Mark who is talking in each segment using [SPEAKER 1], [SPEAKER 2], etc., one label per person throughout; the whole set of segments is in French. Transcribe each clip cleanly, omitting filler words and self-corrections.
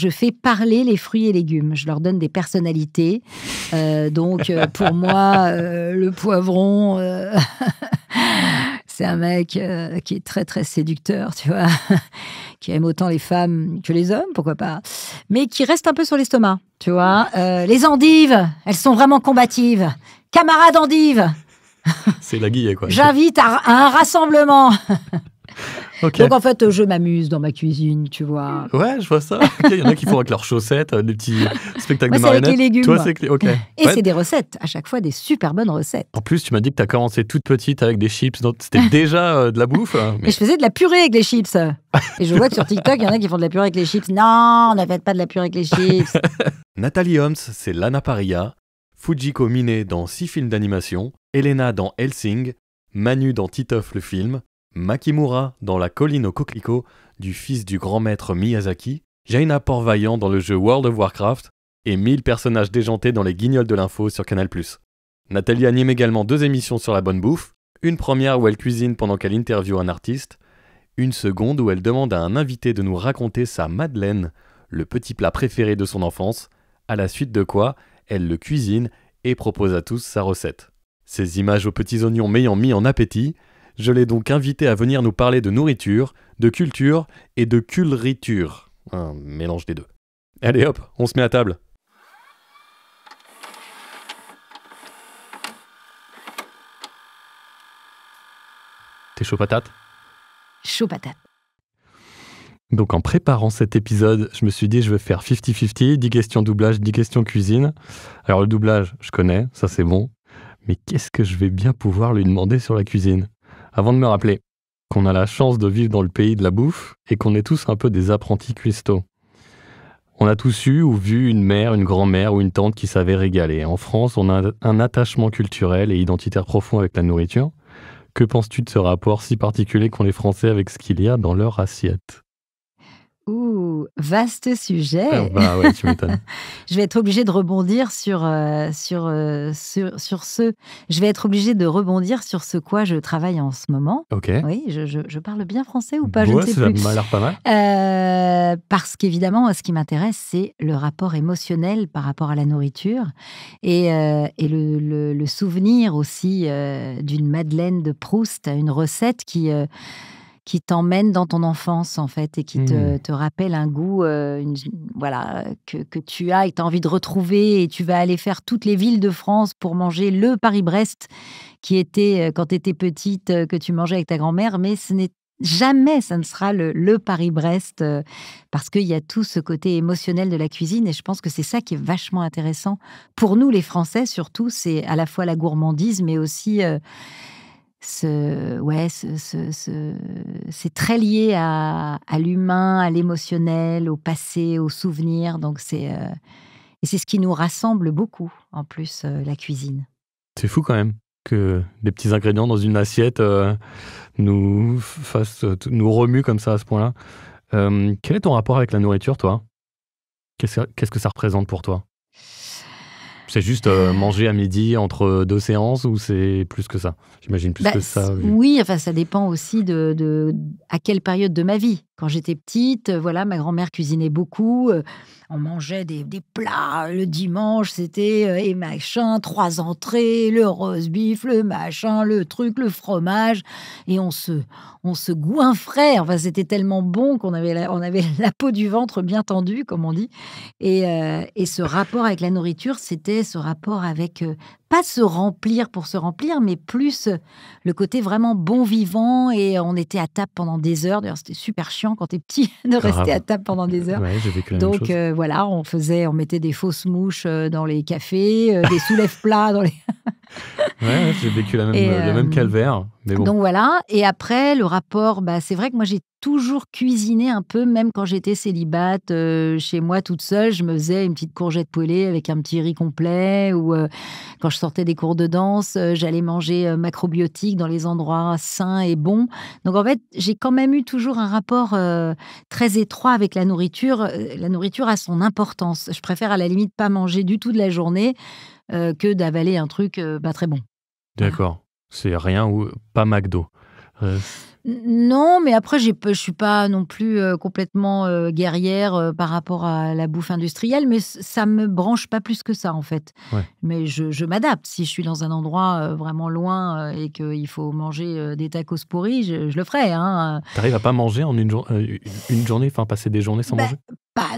[SPEAKER 1] Je fais parler les fruits et légumes. Je leur donne des personnalités. Donc, pour moi, le poivron, c'est un mec qui est très, très séducteur, tu vois, qui aime autant les femmes que les hommes, pourquoi pas, mais qui reste un peu sur l'estomac, tu vois. Les endives, elles sont vraiment combatives. Camarades endives,
[SPEAKER 2] C'est la guille, quoi.
[SPEAKER 1] j'invite à un rassemblement.
[SPEAKER 2] Ok.
[SPEAKER 1] Donc, en fait, je m'amuse dans ma cuisine, tu vois.
[SPEAKER 2] Ouais, je vois ça. Ok, il y en a qui font avec leurs chaussettes, des petits spectacles
[SPEAKER 1] Moi,
[SPEAKER 2] de
[SPEAKER 1] c'est avec
[SPEAKER 2] marionnettes.
[SPEAKER 1] les légumes.
[SPEAKER 2] Toi, c'est avec les... Ok.
[SPEAKER 1] Et
[SPEAKER 2] Ouais.
[SPEAKER 1] c'est des recettes, à chaque fois des super bonnes recettes.
[SPEAKER 2] En plus, tu m'as dit que tu as commencé toute petite avec des chips. Donc, c'était déjà de la bouffe.
[SPEAKER 1] Mais je faisais de la purée avec les chips. Et je vois que sur TikTok, il y en a qui font de la purée avec les chips. Non, ne faites pas de la purée avec les chips.
[SPEAKER 2] Nathalie Holmes, c'est Lana Parrilla. Fujiko Mine dans 6 films d'animation. Elena dans Hellsing. Manu dans Titeuf le film. Makimura dans La colline aux coquelicots du fils du grand maître Miyazaki. Jaina Port-Vaillant dans le jeu World of Warcraft. Et 1000 personnages déjantés dans les Guignols de l'info sur Canal+. Nathalie anime également 2 émissions sur la bonne bouffe. Une première où elle cuisine pendant qu'elle interviewe un artiste. Une seconde où elle demande à un invité de nous raconter sa madeleine, le petit plat préféré de son enfance, à la suite de quoi elle le cuisine et propose à tous sa recette. Ces images aux petits oignons m'ayant mis en appétit, je l'ai donc invité à venir nous parler de nourriture, de culture et de culriture. Un mélange des deux. Allez hop, on se met à table. T'es chaud patate ?
[SPEAKER 1] Chaud patate.
[SPEAKER 2] Donc en préparant cet épisode, je me suis dit je vais faire 50-50, 10 questions doublage, 10 questions cuisine. Alors le doublage, je connais, ça c'est bon. Mais qu'est-ce que je vais bien pouvoir lui demander sur la cuisine ? Avant de me rappeler qu'on a la chance de vivre dans le pays de la bouffe et qu'on est tous un peu des apprentis cuistots. On a tous eu ou vu une mère, une grand-mère ou une tante qui savait régaler. En France, on a un attachement culturel et identitaire profond avec la nourriture. Que penses-tu de ce rapport si particulier qu'ont les Français avec ce qu'il y a dans leur assiette ?
[SPEAKER 1] Ouh, vaste sujet.
[SPEAKER 2] Ah bah ouais, tu m'étonnes.
[SPEAKER 1] Je vais être obligée de rebondir sur ce. Je vais être obligée de rebondir sur ce quoi je travaille en ce moment.
[SPEAKER 2] Ok.
[SPEAKER 1] Oui, je parle bien français ou pas, je
[SPEAKER 2] Ouais,
[SPEAKER 1] ne sais
[SPEAKER 2] ça
[SPEAKER 1] plus.
[SPEAKER 2] m'a l'air pas mal.
[SPEAKER 1] Parce qu'évidemment, ce qui m'intéresse, c'est le rapport émotionnel par rapport à la nourriture et le souvenir aussi d'une Madeleine de Proust, une recette qui t'emmène dans ton enfance, en fait, et qui te rappelle un goût voilà, que tu as et que tu as envie de retrouver. Et tu vas aller faire toutes les villes de France pour manger le Paris-Brest qui était, quand tu étais petite, que tu mangeais avec ta grand-mère. Mais ce n'est jamais, ça ne sera le Paris-Brest parce qu'il y a tout ce côté émotionnel de la cuisine. Et je pense que c'est ça qui est vachement intéressant. Pour nous, les Français, surtout, c'est à la fois la gourmandise, mais aussi... c'est très lié à l'humain, à l'émotionnel, au passé, aux souvenirs. Donc et c'est ce qui nous rassemble beaucoup, en plus, la cuisine.
[SPEAKER 2] C'est fou quand même que des petits ingrédients dans une assiette nous remuent comme ça à ce point-là. Quel est ton rapport avec la nourriture, toi ? Qu'est-ce que ça représente pour toi ? C'est juste manger à midi entre 2 séances ou c'est plus que ça ? J'imagine plus que ça.
[SPEAKER 1] Oui, enfin, ça dépend aussi de à quelle période de ma vie. Quand j'étais petite, voilà, ma grand-mère cuisinait beaucoup. On mangeait des plats le dimanche, c'était et machin, 3 entrées, le roast beef, le machin, le truc, le fromage. Et on se goinfrait. Enfin, c'était tellement bon qu'on avait la peau du ventre bien tendue, comme on dit. Et ce rapport avec la nourriture, c'était ce rapport avec... pas se remplir pour se remplir, mais plus le côté vraiment bon vivant. Et on était à table pendant des heures. D'ailleurs, c'était super chiant quand t'es petit de rester à table pendant des heures.
[SPEAKER 2] Ouais, j'ai vécu la même chose.
[SPEAKER 1] Donc voilà, on mettait des fausses mouches dans les cafés, des soulève-plats dans les...
[SPEAKER 2] Ouais, j'ai vécu le même calvaire. Mais bon.
[SPEAKER 1] Donc voilà, et après, le rapport, c'est vrai que moi, j'ai toujours cuisiné un peu, même quand j'étais célibate, chez moi, toute seule. Je me faisais une petite courgette poêlée avec un petit riz complet, ou quand je sortais des cours de danse, j'allais manger macrobiotique dans les endroits sains et bons. Donc en fait, j'ai quand même eu toujours un rapport très étroit avec la nourriture. La nourriture a son importance. Je préfère à la limite pas manger du tout de la journée que d'avaler un truc pas très bon.
[SPEAKER 2] D'accord. C'est rien ou pas McDo.
[SPEAKER 1] Non, mais après, je suis pas non plus complètement guerrière par rapport à la bouffe industrielle, mais ça me branche pas plus que ça, en fait.
[SPEAKER 2] Ouais.
[SPEAKER 1] Mais je m'adapte. Si je suis dans un endroit vraiment loin et qu'il faut manger des tacos pourris, je le ferai. Hein.
[SPEAKER 2] T'arrives à pas manger en une journée, enfin passer des journées sans
[SPEAKER 1] Bah,
[SPEAKER 2] manger?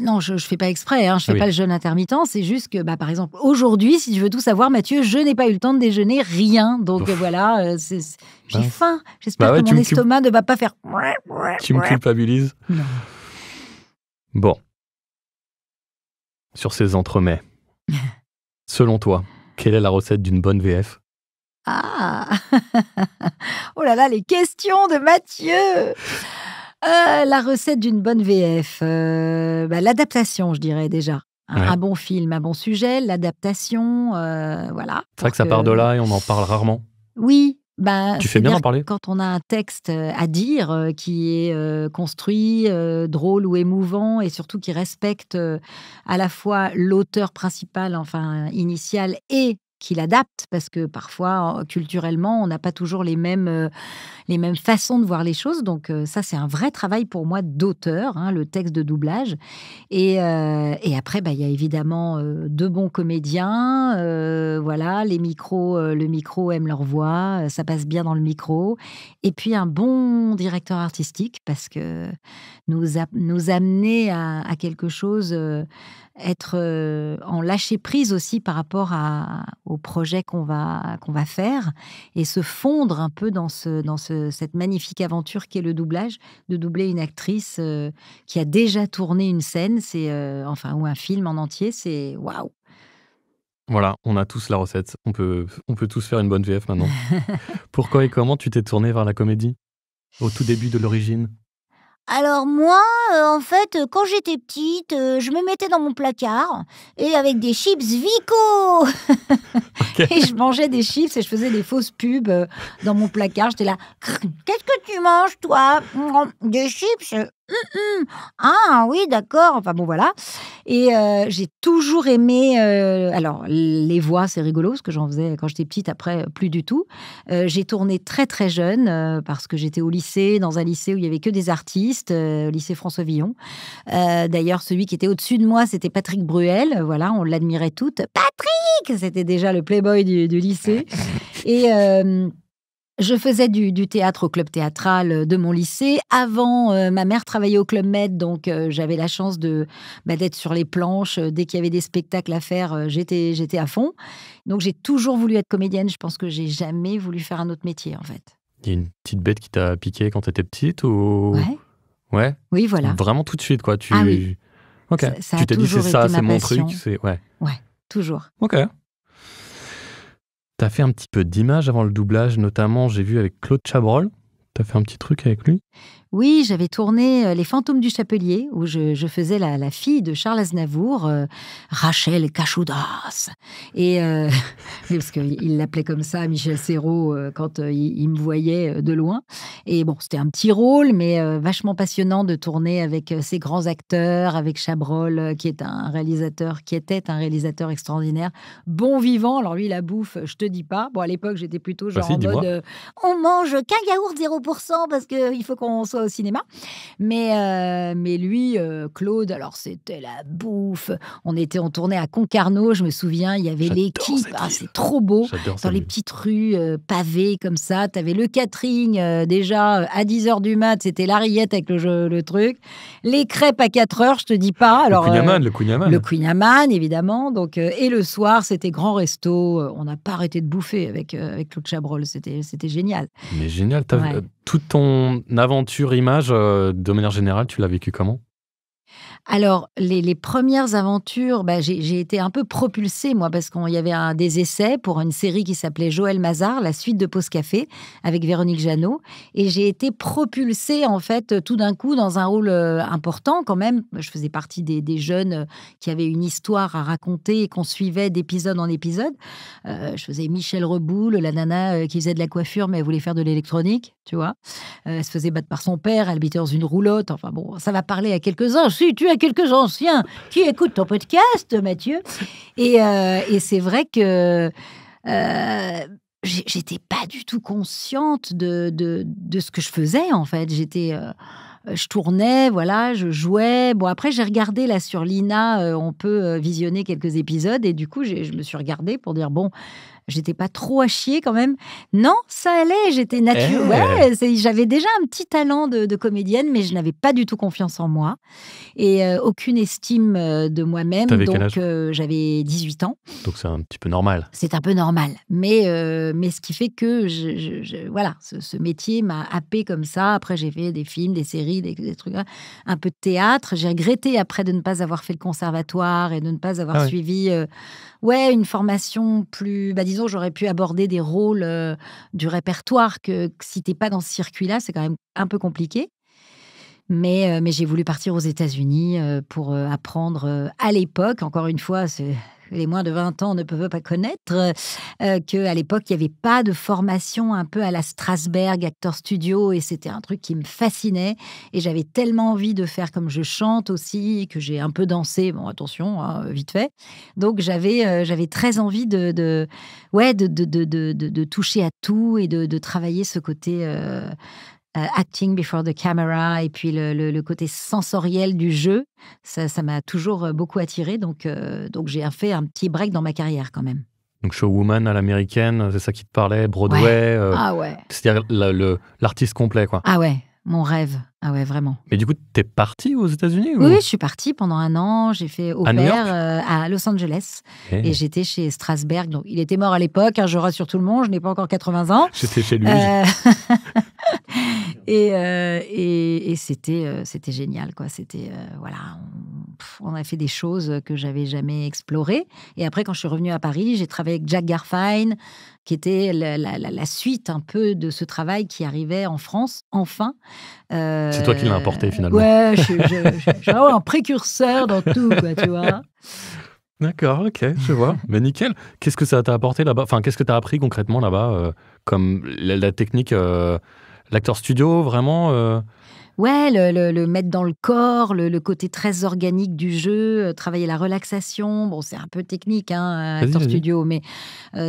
[SPEAKER 1] non, je fais pas exprès, hein, je
[SPEAKER 2] Ah
[SPEAKER 1] fais
[SPEAKER 2] oui.
[SPEAKER 1] pas le jeûne intermittent. C'est juste que, par exemple, aujourd'hui, si tu veux tout savoir, Mathieu, je n'ai pas eu le temps de déjeuner rien. Donc
[SPEAKER 2] Ouf,
[SPEAKER 1] voilà, j'ai
[SPEAKER 2] mince.
[SPEAKER 1] faim. J'espère
[SPEAKER 2] Bah ouais,
[SPEAKER 1] que mon estomac ne va pas faire.
[SPEAKER 2] tu me culpabilises.
[SPEAKER 1] Non.
[SPEAKER 2] Bon, sur ces entremets, selon toi, quelle est la recette d'une bonne VF?
[SPEAKER 1] Ah Oh là là, les questions de Mathieu. La recette d'une bonne VF, l'adaptation, je dirais déjà.
[SPEAKER 2] Ouais.
[SPEAKER 1] Un bon film, un bon sujet, l'adaptation, voilà.
[SPEAKER 2] C'est vrai que ça part de là et on en parle rarement.
[SPEAKER 1] Oui,
[SPEAKER 2] Tu fais bien
[SPEAKER 1] c'est-à-dire
[SPEAKER 2] d'en parler?
[SPEAKER 1] quand on a un texte, à dire, qui est, construit, drôle ou émouvant et surtout qui respecte, à la fois l'auteur principal, enfin initial et qui l'adapte parce que parfois, culturellement, on n'a pas toujours les mêmes façons de voir les choses donc ça, c'est un vrai travail pour moi d'auteur, hein, le texte de doublage et après, il y a évidemment, de bons comédiens, voilà, le micro aime leur voix, ça passe bien dans le micro et puis un bon directeur artistique parce que nous amener à quelque chose, être, en lâcher prise aussi par rapport au projet qu'on va faire et se fondre un peu dans cette magnifique aventure qu'est le doublage, de doubler une actrice, qui a déjà tourné une scène, ou un film en entier, c'est waouh!
[SPEAKER 2] Voilà, on a tous la recette. On peut tous faire une bonne VF maintenant. Pourquoi et comment tu t'es tournée vers la comédie? Au tout début de l'origine?
[SPEAKER 3] Alors moi, en fait, quand j'étais petite, je me mettais dans mon placard et avec des chips Vico
[SPEAKER 2] OK.
[SPEAKER 1] Et je mangeais des chips et je faisais des fausses pubs, dans mon placard. J'étais là:
[SPEAKER 3] «Qu'est-ce que tu manges toi? Des chips? Ah oui, d'accord».
[SPEAKER 1] enfin bon, voilà et j'ai toujours aimé, alors les voix, c'est rigolo parce que j'en faisais quand j'étais petite, après, plus du tout. J'ai tourné très, très jeune, parce que j'étais au lycée, dans un lycée où il y avait que des artistes, au lycée François Villon. D'ailleurs, celui qui était au-dessus de moi, c'était Patrick Bruel, voilà, on l'admirait toutes. Patrick! C'était déjà le playboy du lycée et je faisais du théâtre au club théâtral, de mon lycée. Avant, ma mère travaillait au Club Med, donc j'avais la chance d'être sur les planches. Dès qu'il y avait des spectacles à faire, j'étais à fond. Donc j'ai toujours voulu être comédienne. Je pense que j'ai jamais voulu faire un autre métier, en fait.
[SPEAKER 2] Il y a une petite bête qui t'a piqué quand t'étais petite ou?
[SPEAKER 1] Ouais.
[SPEAKER 2] Ouais?
[SPEAKER 1] Oui, voilà.
[SPEAKER 2] Vraiment tout de suite, quoi.
[SPEAKER 1] Ah oui.
[SPEAKER 2] OK.
[SPEAKER 1] Ça
[SPEAKER 2] Tu
[SPEAKER 1] a
[SPEAKER 2] t'es dit: «C'est
[SPEAKER 1] toujours
[SPEAKER 2] ça,
[SPEAKER 1] été
[SPEAKER 2] c'est
[SPEAKER 1] ma
[SPEAKER 2] mon
[SPEAKER 1] passion.
[SPEAKER 2] truc». Ouais.
[SPEAKER 1] Ouais, toujours.
[SPEAKER 2] OK. T'as fait un petit peu d'image avant le doublage, notamment, j'ai vu avec Claude Chabrol. T'as fait un petit truc avec lui?
[SPEAKER 1] Oui, j'avais tourné Les Fantômes du Chapelier, où je faisais la fille de Charles Aznavour, Rachel Cachoudas. Et oui, parce qu'il l'appelait comme ça, Michel Serrault, quand il me voyait de loin. Et bon, c'était un petit rôle, mais vachement passionnant de tourner avec ces grands acteurs, avec Chabrol, qui était un réalisateur extraordinaire, bon vivant. Alors lui, la bouffe, je te dis pas. Bon, à l'époque, j'étais plutôt genre
[SPEAKER 2] Si,
[SPEAKER 1] en
[SPEAKER 2] dis-moi.
[SPEAKER 1] mode, on mange qu'un yaourt 0% parce qu'il faut qu'on soit au cinéma. Mais lui, Claude, alors c'était la bouffe. On tournait à Concarneau, je me souviens, il y avait
[SPEAKER 2] J'adore
[SPEAKER 1] l'équipe.
[SPEAKER 2] cette
[SPEAKER 1] Ah,
[SPEAKER 2] ville.
[SPEAKER 1] c'est trop beau.
[SPEAKER 2] J'adore
[SPEAKER 1] Dans
[SPEAKER 2] cette
[SPEAKER 1] les
[SPEAKER 2] ville.
[SPEAKER 1] petites rues pavées comme ça, tu avais le catering déjà à 10h du mat, c'était la rillette avec le truc. Les crêpes à 4h, je te dis pas. Alors,
[SPEAKER 2] Le Queen Yaman.
[SPEAKER 1] le Queen Amman, évidemment. Donc, et le soir, c'était grand resto. On n'a pas arrêté de bouffer avec Claude Chabrol. C'était génial.
[SPEAKER 2] Mais génial.
[SPEAKER 1] Ouais.
[SPEAKER 2] Toute ton aventure image, de manière générale, tu l'as vécu comment?
[SPEAKER 1] Alors, les premières aventures, j'ai été un peu propulsée, moi, parce qu'il y avait des essais pour une série qui s'appelait Joël Mazar, la suite de Pause Café, avec Véronique Jeannot. Et j'ai été propulsée, en fait, tout d'un coup, dans un rôle important, quand même. Je faisais partie des jeunes qui avaient une histoire à raconter et qu'on suivait d'épisode en épisode. Je faisais Michel Reboul, la nana qui faisait de la coiffure, mais elle voulait faire de l'électronique, tu vois. Elle se faisait battre par son père, elle habitait dans une roulotte. Enfin bon, ça va parler à quelques-uns. Si tu as quelques anciens qui écoutent ton podcast, Mathieu. Et c'est vrai que j'étais pas du tout consciente de ce que je faisais, en fait. Je tournais, voilà, je jouais. Bon, après, j'ai regardé là sur Lina, on peut visionner quelques épisodes et du coup, je me suis regardée pour dire, bon, j'étais pas trop à chier quand même. Non, ça allait, j'étais naturelle. Ouais, j'avais déjà un petit talent de comédienne, mais je n'avais pas du tout confiance en moi et aucune estime de moi-même.
[SPEAKER 2] T'avais quel
[SPEAKER 1] Donc,
[SPEAKER 2] âge ?
[SPEAKER 1] j'avais 18 ans.
[SPEAKER 2] Donc c'est un petit peu normal.
[SPEAKER 1] C'est un peu normal. Mais ce qui fait que, voilà, ce métier m'a happée comme ça. Après, j'ai fait des films, des séries, des trucs, un peu de théâtre. J'ai regretté après de ne pas avoir fait le conservatoire et de ne pas avoir suivi une formation plus... disons, j'aurais pu aborder des rôles du répertoire que si tu n'es pas dans ce circuit-là, c'est quand même un peu compliqué. Mais j'ai voulu partir aux États-Unis pour apprendre à l'époque, encore une fois, les moins de 20 ans ne peuvent pas connaître, qu'à l'époque, il n'y avait pas de formation un peu à la Strasberg Actor Studio et c'était un truc qui me fascinait et j'avais tellement envie de faire comme je chante aussi, que j'ai un peu dansé, bon attention, hein, vite fait. Donc j'avais très envie de toucher à tout et de travailler ce côté... acting before the camera et puis le côté sensoriel du jeu, ça m'a toujours beaucoup attirée. Donc j'ai fait un petit break dans ma carrière quand même.
[SPEAKER 2] Donc showwoman à l'américaine, c'est ça qui te parlait, Broadway,
[SPEAKER 1] Ouais. Ah ouais.
[SPEAKER 2] C'est-à-dire l'artiste complet, quoi.
[SPEAKER 1] Ah ouais, mon rêve. Ah ouais, vraiment.
[SPEAKER 2] Mais du coup, t'es partie aux États-Unis ou...
[SPEAKER 1] Oui, je suis partie pendant 1 an. J'ai fait au
[SPEAKER 2] À New
[SPEAKER 1] pair
[SPEAKER 2] York
[SPEAKER 1] à Los Angeles. Et j'étais chez Strasberg. Donc, il était mort à l'époque. Je rassure tout le monde, je n'ai pas encore 80 ans.
[SPEAKER 2] J'étais chez lui.
[SPEAKER 1] Et c'était génial, quoi. C'était, voilà, on a fait des choses que j'avais jamais explorées. Et après, quand je suis revenue à Paris, j'ai travaillé avec Jack Garfein, qui était la suite un peu de ce travail qui arrivait en France, enfin.
[SPEAKER 2] C'est toi qui l'as importé, finalement.
[SPEAKER 1] Ouais, je suis un précurseur dans tout, quoi, tu vois.
[SPEAKER 2] D'accord, ok, je vois. Mais nickel. Qu'est-ce que ça t'a apporté là-bas ? Enfin, qu'est-ce que t'as appris concrètement là-bas, comme la technique, l'acteur studio, vraiment
[SPEAKER 1] Ouais, le mettre dans le corps, le côté très organique du jeu, travailler la relaxation. Bon, c'est un peu technique, hein, acteur
[SPEAKER 2] Vas-y.
[SPEAKER 1] studio, mais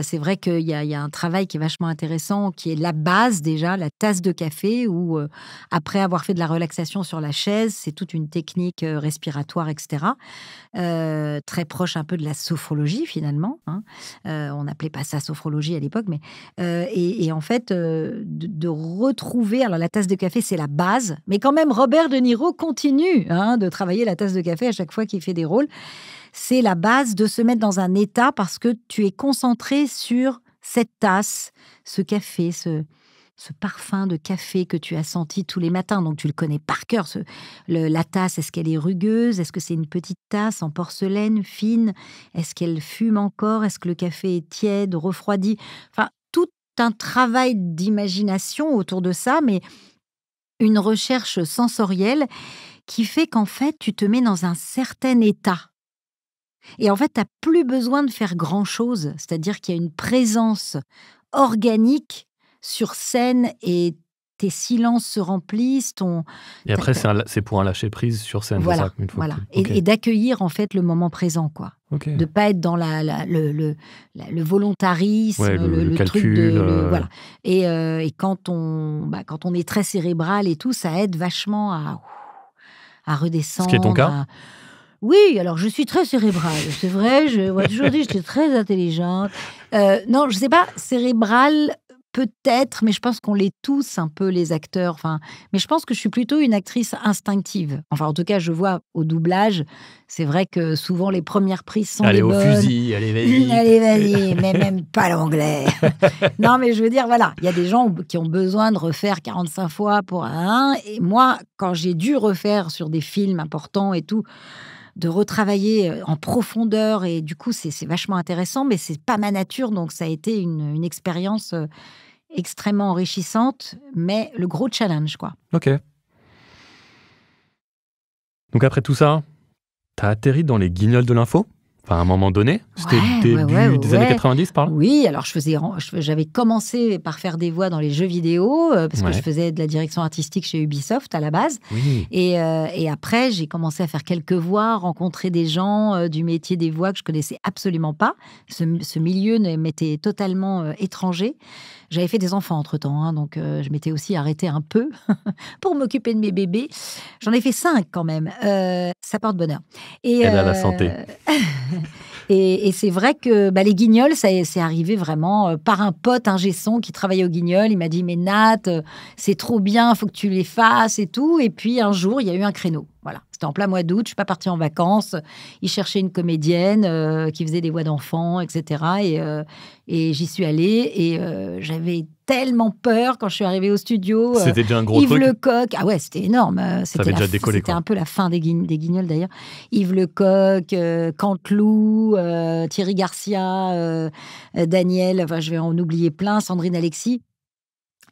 [SPEAKER 1] c'est vrai qu'il y a un travail qui est vachement intéressant, qui est la base déjà, la tasse de café, où après avoir fait de la relaxation sur la chaise, c'est toute une technique respiratoire, etc. Très proche un peu de la sophrologie finalement, hein. On n'appelait pas ça sophrologie à l'époque, mais et en fait, de retrouver... Alors la tasse de café, c'est la base, mais quand même Robert De Niro continue, hein, de travailler la tasse de café à chaque fois qu'il fait des rôles. C'est la base de se mettre dans un état parce que tu es concentré sur cette tasse, ce café, ce parfum de café que tu as senti tous les matins. Donc, tu le connais par cœur. La tasse, est-ce qu'elle est rugueuse? Est-ce que c'est une petite tasse en porcelaine fine? Est-ce qu'elle fume encore? Est-ce que le café est tiède, refroidi? Enfin, tout un travail d'imagination autour de ça, mais une recherche sensorielle qui fait qu'en fait, tu te mets dans un certain état. Et en fait, tu n'as plus besoin de faire grand-chose. C'est-à-dire qu'il y a une présence organique sur scène et tes silences se remplissent.
[SPEAKER 2] Et après, c'est pour un lâcher-prise sur scène,
[SPEAKER 1] voilà,
[SPEAKER 2] c'est ça, une fois
[SPEAKER 1] voilà.
[SPEAKER 2] Okay.
[SPEAKER 1] Et d'accueillir en fait le moment présent, quoi.
[SPEAKER 2] Okay.
[SPEAKER 1] De pas être dans le volontarisme, le
[SPEAKER 2] calcul,
[SPEAKER 1] truc de... voilà. Et quand on est très cérébral et tout, ça aide vachement à redescendre.
[SPEAKER 2] Ce qui est ton cas ?
[SPEAKER 1] Oui, alors je suis très cérébrale, c'est vrai, toujours dit que j'étais très intelligente. Non, je sais pas, cérébrale peut-être, mais je pense qu'on l'est tous un peu les acteurs. Enfin, mais je pense que je suis plutôt une actrice instinctive. Enfin, en tout cas, je vois au doublage, c'est vrai que souvent les premières prises sont les bonnes.
[SPEAKER 2] Allez au fusil, allez vas-y.
[SPEAKER 1] Allez vas-y, mais même pas l'anglais. Non, mais je veux dire, voilà, il y a des gens qui ont besoin de refaire 45 fois pour un. Et moi, quand j'ai dû refaire sur des films importants et tout, de retravailler en profondeur et du coup c'est vachement intéressant, mais c'est pas ma nature, donc ça a été une expérience extrêmement enrichissante, mais le gros challenge, quoi.
[SPEAKER 2] Ok. Donc après tout ça, t'as atterri dans les Guignols de l'info, Enfin, à un moment donné, c'était
[SPEAKER 1] Ouais,
[SPEAKER 2] début des années 90 par là?
[SPEAKER 1] Oui, alors j'avais commencé par faire des voix dans les jeux vidéo, parce que je
[SPEAKER 2] Ouais.
[SPEAKER 1] faisais de la direction artistique chez Ubisoft à la base.
[SPEAKER 2] Oui.
[SPEAKER 1] Et après, j'ai commencé à faire quelques voix, rencontrer des gens du métier des voix que je connaissais absolument pas. Ce milieu m'était totalement étranger. J'avais fait des enfants entre-temps, hein, donc je m'étais aussi arrêtée un peu pour m'occuper de mes bébés. J'en ai fait 5 quand même. Ça porte bonheur. Et,
[SPEAKER 2] Aide à la santé.
[SPEAKER 1] et c'est vrai que les Guignols, c'est arrivé vraiment par un pote ingé son qui travaillait aux Guignols. Il m'a dit, mais Nat, c'est trop bien, faut que tu les fasses et tout. Et puis un jour, il y a eu un créneau. Voilà, c'était en plein mois d'août, je suis pas partie en vacances. Il cherchait une comédienne qui faisait des voix d'enfants, etc. Et j'y suis allée et j'avais tellement peur quand je suis arrivée au studio.
[SPEAKER 2] C'était déjà un gros
[SPEAKER 1] Yves
[SPEAKER 2] truc?
[SPEAKER 1] Lecoq, ah ouais, c'était énorme.
[SPEAKER 2] avait déjà décollé,
[SPEAKER 1] C'était
[SPEAKER 2] quoi.
[SPEAKER 1] un peu la fin des Guignols d'ailleurs. Yves Lecoq, Canteloup, Thierry Garcia, Daniel, enfin je vais en oublier plein, Sandrine Alexis.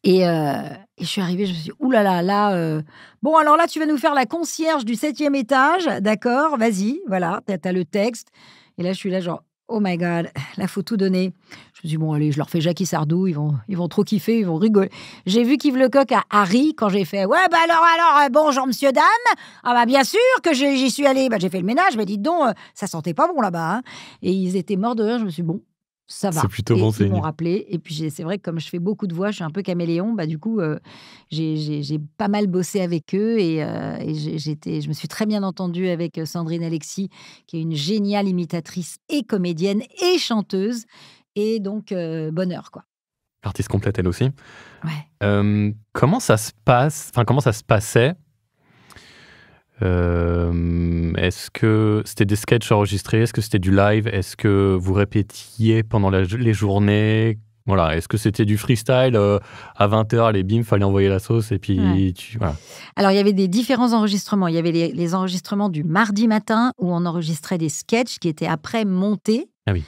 [SPEAKER 1] Et je suis arrivée, je me suis dit, ouh là là, là, bon, alors là, tu vas nous faire la concierge du 7e étage, d'accord, vas-y, voilà, t'as le texte. Et là, je suis là, genre, oh my God, là, faut tout donner. Je me suis dit, bon, allez, je leur fais Jackie Sardou, ils vont trop kiffer, ils vont rigoler. J'ai vu qu'Yves Lecoq a ri quand j'ai fait, ouais, alors, bonjour, monsieur, dame. Ah, bah, bien sûr que j'y suis allée. Bah, j'ai fait le ménage, mais dites donc, ça sentait pas bon là-bas, hein. Et ils étaient morts de rire, je me suis dit, bon. Ça va.
[SPEAKER 2] C'est plutôt
[SPEAKER 1] Et
[SPEAKER 2] bon
[SPEAKER 1] ils m'ont
[SPEAKER 2] signe.
[SPEAKER 1] rappelé. Et puis, c'est vrai que comme je fais beaucoup de voix, je suis un peu caméléon. Du coup, j'ai pas mal bossé avec eux. Et je me suis très bien entendue avec Sandrine Alexis, qui est une géniale imitatrice et comédienne et chanteuse. Et donc, bonheur, quoi.
[SPEAKER 2] Artiste complète, elle aussi.
[SPEAKER 1] Ouais.
[SPEAKER 2] Comment ça se passe, enfin, comment ça se passait? Est-ce que c'était des sketchs enregistrés? Est-ce que c'était du live? Est-ce que vous répétiez pendant les journées? Voilà. Est-ce que c'était du freestyle à 20h, allez, bim, fallait envoyer la sauce et puis
[SPEAKER 1] Ouais.
[SPEAKER 2] voilà.
[SPEAKER 1] Alors, il y avait des différents enregistrements. Il y avait les enregistrements du mardi matin où on enregistrait des sketchs qui étaient après montés.
[SPEAKER 2] Ah oui.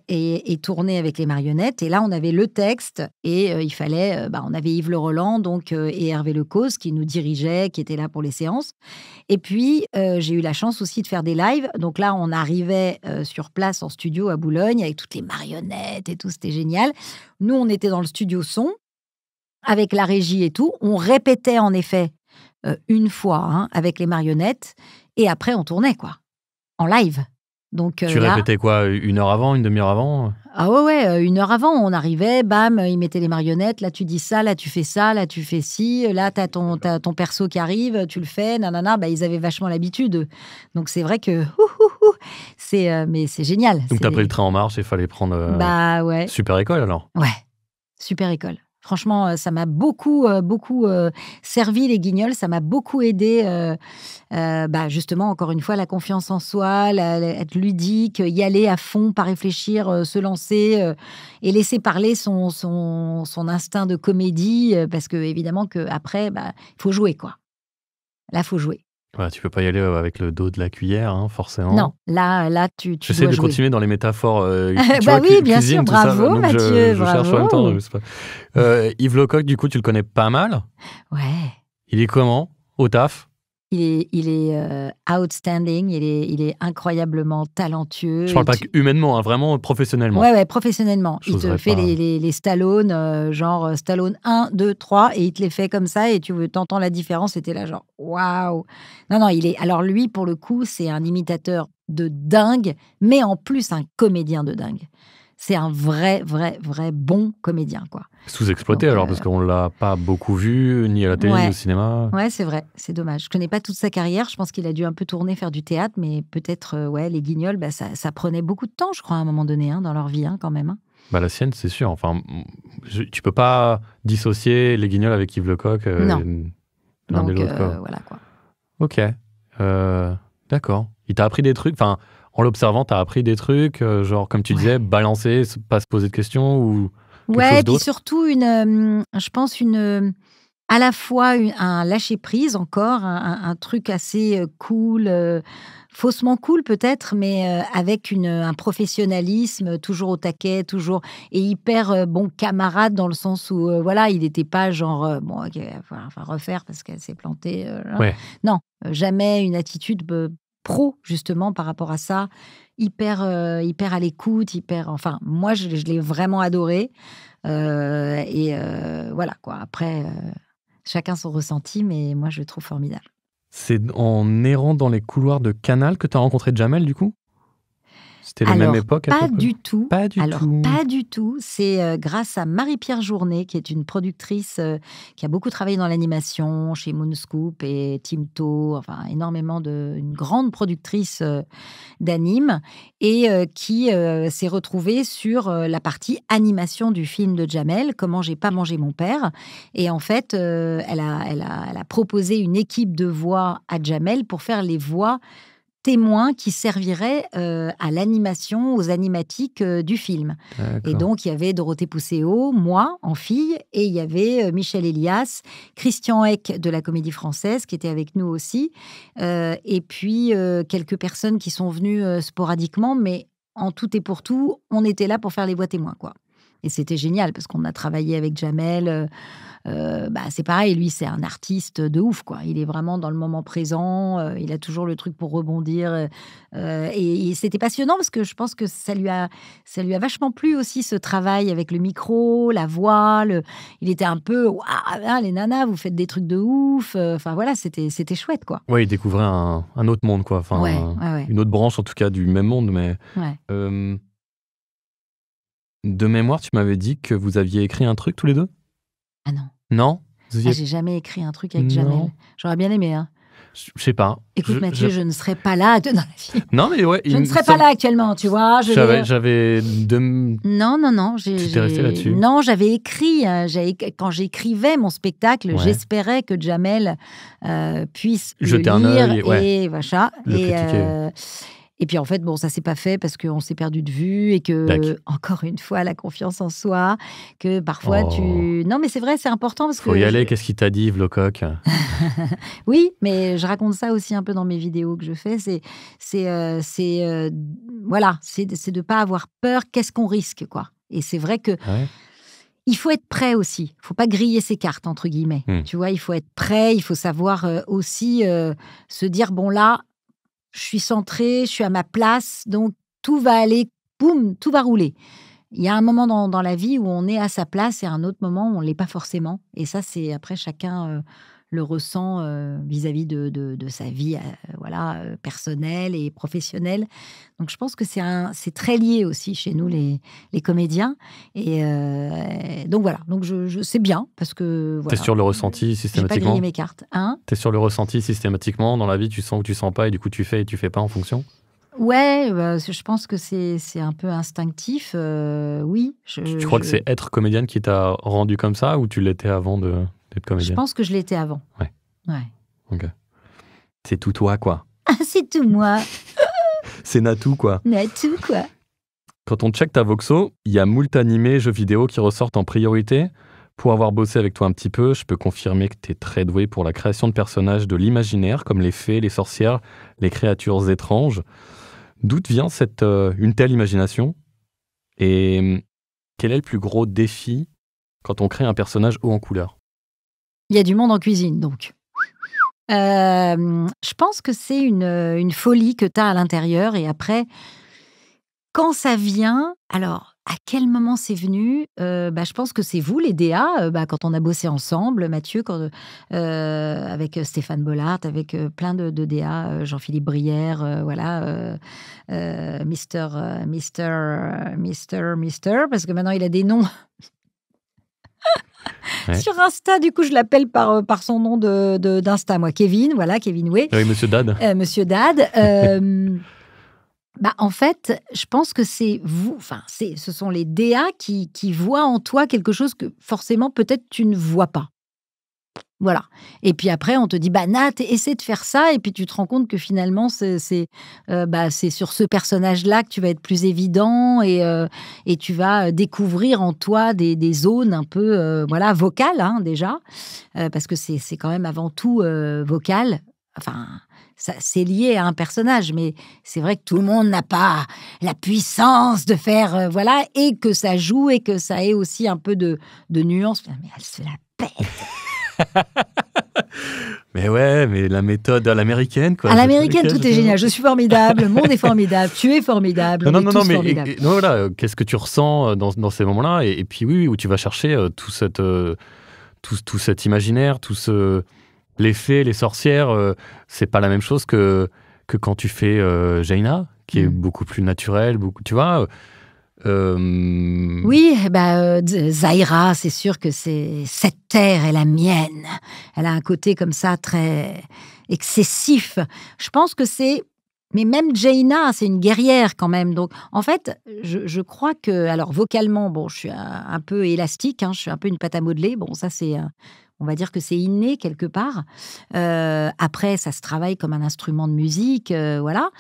[SPEAKER 1] Et tourné avec les marionnettes. Et là, on avait le texte et il fallait... on avait Yves Le Roland et Hervé Lecause qui nous dirigeaient, qui étaient là pour les séances. Et puis, j'ai eu la chance aussi de faire des lives. Donc là, on arrivait sur place en studio à Boulogne avec toutes les marionnettes et tout. C'était génial. Nous, on était dans le studio son avec la régie et tout. On répétait en effet une fois avec les marionnettes. Et après, on tournait, quoi, en live. Donc,
[SPEAKER 2] Tu
[SPEAKER 1] là,
[SPEAKER 2] répétais quoi, 1 heure avant, une demi-heure avant?
[SPEAKER 1] ah ouais, 1 heure avant, on arrivait, bam, ils mettaient les marionnettes, là tu dis ça, là tu fais ça, là tu fais ci, là t'as ton perso qui arrive, tu le fais, nanana, ils avaient vachement l'habitude. Donc c'est vrai que, mais c'est génial.
[SPEAKER 2] Donc t'as pris le train en marche et fallait prendre
[SPEAKER 1] Ouais,
[SPEAKER 2] super école alors.
[SPEAKER 1] ouais, super école. Franchement, ça m'a beaucoup servi, les Guignols, ça m'a beaucoup aidé, justement, encore une fois, la confiance en soi, être ludique, y aller à fond, pas réfléchir, se lancer et laisser parler son instinct de comédie, parce que évidemment qu'après, il faut jouer, quoi. Là, faut jouer.
[SPEAKER 2] Ouais, tu peux pas y aller avec le dos de la cuillère, hein, forcément.
[SPEAKER 1] Non, là, tu
[SPEAKER 2] J'essaie
[SPEAKER 1] dois
[SPEAKER 2] de
[SPEAKER 1] jouer.
[SPEAKER 2] continuer dans les métaphores.
[SPEAKER 1] Oui, bien
[SPEAKER 2] cuisine,
[SPEAKER 1] sûr,
[SPEAKER 2] tout ça,
[SPEAKER 1] bravo,
[SPEAKER 2] donc
[SPEAKER 1] Mathieu,
[SPEAKER 2] je cherche en même temps.
[SPEAKER 1] bravo.
[SPEAKER 2] Je sais pas. Yves Lecoq, du coup, tu le connais pas mal.
[SPEAKER 1] Ouais.
[SPEAKER 2] Il est comment au taf?
[SPEAKER 1] Il est outstanding, il est incroyablement talentueux.
[SPEAKER 2] Je parle pas humainement, hein, vraiment professionnellement.
[SPEAKER 1] Ouais, professionnellement. Il te
[SPEAKER 2] J'oserais
[SPEAKER 1] fait
[SPEAKER 2] pas.
[SPEAKER 1] les Stallone, genre Stallone 1, 2, 3, et il te les fait comme ça, et t'entends la différence, et t'es là genre, waouh! Non, alors lui, pour le coup, c'est un imitateur de dingue, mais en plus un comédien de dingue. C'est un vrai bon comédien, quoi.
[SPEAKER 2] Sous-exploité
[SPEAKER 1] Donc,
[SPEAKER 2] alors, parce qu'on l'a pas beaucoup vu, ni à la télé, ni
[SPEAKER 1] Ouais.
[SPEAKER 2] au cinéma.
[SPEAKER 1] Ouais, c'est vrai, c'est dommage. Je connais pas toute sa carrière, je pense qu'il a dû un peu tourner, faire du théâtre, mais peut-être, les Guignols, ça prenait beaucoup de temps, je crois, à un moment donné, dans leur vie, quand même.
[SPEAKER 2] Bah, la sienne, c'est sûr. Enfin, tu peux pas dissocier les Guignols avec Yves Lecoq.
[SPEAKER 1] Non.
[SPEAKER 2] L'un
[SPEAKER 1] Donc,
[SPEAKER 2] et l'autre, quoi.
[SPEAKER 1] voilà, quoi.
[SPEAKER 2] Ok. D'accord. Il t'a appris des trucs, enfin, en l'observant, t'as appris des trucs, genre, comme tu disais, balancer, pas se poser de questions ou quelque chose
[SPEAKER 1] Ouais, puis
[SPEAKER 2] d'autre?
[SPEAKER 1] surtout je pense à la fois un lâcher-prise encore, un truc assez cool, faussement cool peut-être, mais avec un professionnalisme toujours au taquet, toujours et hyper bon camarade dans le sens où, voilà, il n'était pas genre, bon OK, enfin refaire parce qu'elle s'est plantée,
[SPEAKER 2] Ouais.
[SPEAKER 1] non, jamais une attitude pro, justement, par rapport à ça. Hyper à l'écoute, Enfin, moi, je l'ai vraiment adoré. Voilà, quoi. Après, chacun son ressenti, mais moi, je le trouve formidable.
[SPEAKER 2] C'est en errant dans les couloirs de Canal que tu as rencontré Jamel, du coup? C'était la même époque à peu
[SPEAKER 1] Pas
[SPEAKER 2] près?
[SPEAKER 1] du tout.
[SPEAKER 2] Pas du tout.
[SPEAKER 1] Pas du tout. C'est grâce à Marie-Pierre Journet, qui est une productrice qui a beaucoup travaillé dans l'animation chez Moonscoop et Timto, enfin une grande productrice d'anime, et qui s'est retrouvée sur la partie animation du film de Jamel, Comment j'ai pas mangé mon père. Et en fait, elle a proposé une équipe de voix à Jamel pour faire les voix témoins qui serviraient à l'animation, aux animatiques du film.
[SPEAKER 2] D'accord.
[SPEAKER 1] Et donc, il y avait Dorothée Pousseau, moi, en fille, et il y avait Michel Elias, Christian Eck de la Comédie Française, qui était avec nous aussi, et puis quelques personnes qui sont venues sporadiquement, mais en tout et pour tout, on était là pour faire les voix témoins, quoi. Et c'était génial, parce qu'on a travaillé avec Jamel. C'est pareil, lui, c'est un artiste de ouf, quoi. Il est vraiment dans le moment présent, il a toujours le truc pour rebondir. Et c'était passionnant, parce que je pense que ça lui a vachement plu aussi, ce travail avec le micro, la voix. Il était un peu, waouh, les nanas, vous faites des trucs de ouf. Enfin voilà, c'était chouette, quoi.
[SPEAKER 2] Ouais, il découvrait un autre monde, quoi. Enfin,
[SPEAKER 1] Ouais.
[SPEAKER 2] une autre branche, en tout cas, du même monde. Mais
[SPEAKER 1] Ouais.
[SPEAKER 2] de mémoire, tu m'avais dit que vous aviez écrit un truc tous les deux?
[SPEAKER 1] Ah non.
[SPEAKER 2] Non?
[SPEAKER 1] J'ai jamais écrit un truc avec Jamel. J'aurais bien aimé, hein.
[SPEAKER 2] Je sais pas.
[SPEAKER 1] Écoute, Mathieu, je ne serais pas là dans la vie.
[SPEAKER 2] Non, mais ouais.
[SPEAKER 1] Je ne serais pas là actuellement, tu vois.
[SPEAKER 2] J'avais deux.
[SPEAKER 1] Non.
[SPEAKER 2] J'étais resté là-dessus.
[SPEAKER 1] Non, j'avais écrit. Quand j'écrivais mon spectacle, j'espérais que Jamel puisse
[SPEAKER 2] jeter
[SPEAKER 1] le lire
[SPEAKER 2] un œil,
[SPEAKER 1] et machin.
[SPEAKER 2] Le critiquer.
[SPEAKER 1] Et puis en fait, bon, ça s'est pas fait parce qu'on s'est perdu de vue et que, encore une fois, la confiance en soi, que parfois Non, mais c'est vrai, c'est important parce
[SPEAKER 2] Faut y aller, qu'est-ce qu'il t'a dit, Yves Lecoq?
[SPEAKER 1] Oui, mais je raconte ça aussi un peu dans mes vidéos que je fais. Voilà, c'est de pas avoir peur. Qu'est-ce qu'on risque, quoi. Et c'est vrai que il faut être prêt aussi. Il faut pas griller ses cartes, entre guillemets. Tu vois, il faut être prêt. Il faut savoir aussi se dire, bon là, je suis centrée, je suis à ma place, donc tout va aller, boum, tout va rouler. Il y a un moment dans la vie où on est à sa place et un autre moment où on ne l'est pas forcément. Et ça, c'est après chacun le ressent vis-à-vis de sa vie personnelle et professionnelle. Donc, je pense que c'est très lié aussi chez nous, les comédiens. Et donc, voilà. Donc, c'est bien parce que... Voilà,
[SPEAKER 2] t'es sur le ressenti systématiquement?
[SPEAKER 1] J'ai pas grillé mes cartes. Hein?
[SPEAKER 2] T'es sur le ressenti systématiquement? Dans la vie, tu sens ou tu sens pas et du coup, tu fais et tu fais pas en fonction?
[SPEAKER 1] Ouais, je pense que c'est un peu instinctif. Oui.
[SPEAKER 2] Tu crois que c'est être comédienne qui t'a rendu comme ça ou tu l'étais avant d'être comédienne?
[SPEAKER 1] Je pense que je l'étais avant.
[SPEAKER 2] Ouais. Ok. C'est tout toi, quoi.
[SPEAKER 1] Ah, c'est tout moi.
[SPEAKER 2] C'est Natou, quoi.
[SPEAKER 1] Natou, quoi.
[SPEAKER 2] Quand on check ta Voxo, il y a moult animés, jeux vidéo qui ressortent en priorité. Pour avoir bossé avec toi un petit peu, je peux confirmer que tu es très doué pour la création de personnages de l'imaginaire, comme les fées, les sorcières, les créatures étranges. D'où vient une telle imagination? Et quel est le plus gros défi quand on crée un personnage haut en couleur?
[SPEAKER 1] Il y a du monde en cuisine, donc. Je pense que c'est une folie que tu as à l'intérieur. Et après, quand ça vient, alors, à quel moment c'est venu? Je pense que c'est vous, les DA, quand on a bossé ensemble, Mathieu, avec Stéphane Bollard, avec plein de DA, Jean-Philippe Brière, Mister, parce que maintenant il a des noms. Sur Insta, du coup, je l'appelle par son nom d'Insta, moi, Kevin Way.
[SPEAKER 2] Oui, Monsieur Dad.
[SPEAKER 1] Monsieur Dad. En fait, je pense que c'est vous, ce sont les DA qui voient en toi quelque chose que forcément, peut-être, tu ne vois pas. Voilà. Et puis après, on te dit, Nat, essaie de faire ça. Et puis tu te rends compte que finalement, c'est sur ce personnage-là que tu vas être plus évident et tu vas découvrir en toi des zones un peu vocales, hein, déjà. Parce que c'est quand même avant tout vocal. Enfin, c'est lié à un personnage, mais c'est vrai que tout le monde n'a pas la puissance de faire, et que ça joue et que ça ait aussi un peu de nuance. Mais elle se la pète.
[SPEAKER 2] Mais ouais, mais la méthode à l'américaine, quoi.
[SPEAKER 1] À l'américaine, tout est génial. Je suis formidable, le monde est formidable, tu es formidable, on est tous formidables.
[SPEAKER 2] Non, voilà, qu'est-ce que tu ressens dans ces moments-là et puis oui, où tu vas chercher tout cet imaginaire, les fées, les sorcières, c'est pas la même chose que quand tu fais Jaina, qui est beaucoup plus naturel, tu vois.
[SPEAKER 1] Oui, Zaira, c'est sûr que cette terre est la mienne. Elle a un côté comme ça très excessif. Je pense que mais même Jaina, c'est une guerrière quand même. Donc, en fait, je crois que, alors vocalement, bon, je suis un peu élastique, je suis un peu une pâte à modeler. Bon, ça c'est, on va dire que c'est inné quelque part. Après, ça se travaille comme un instrument de musique, voilà.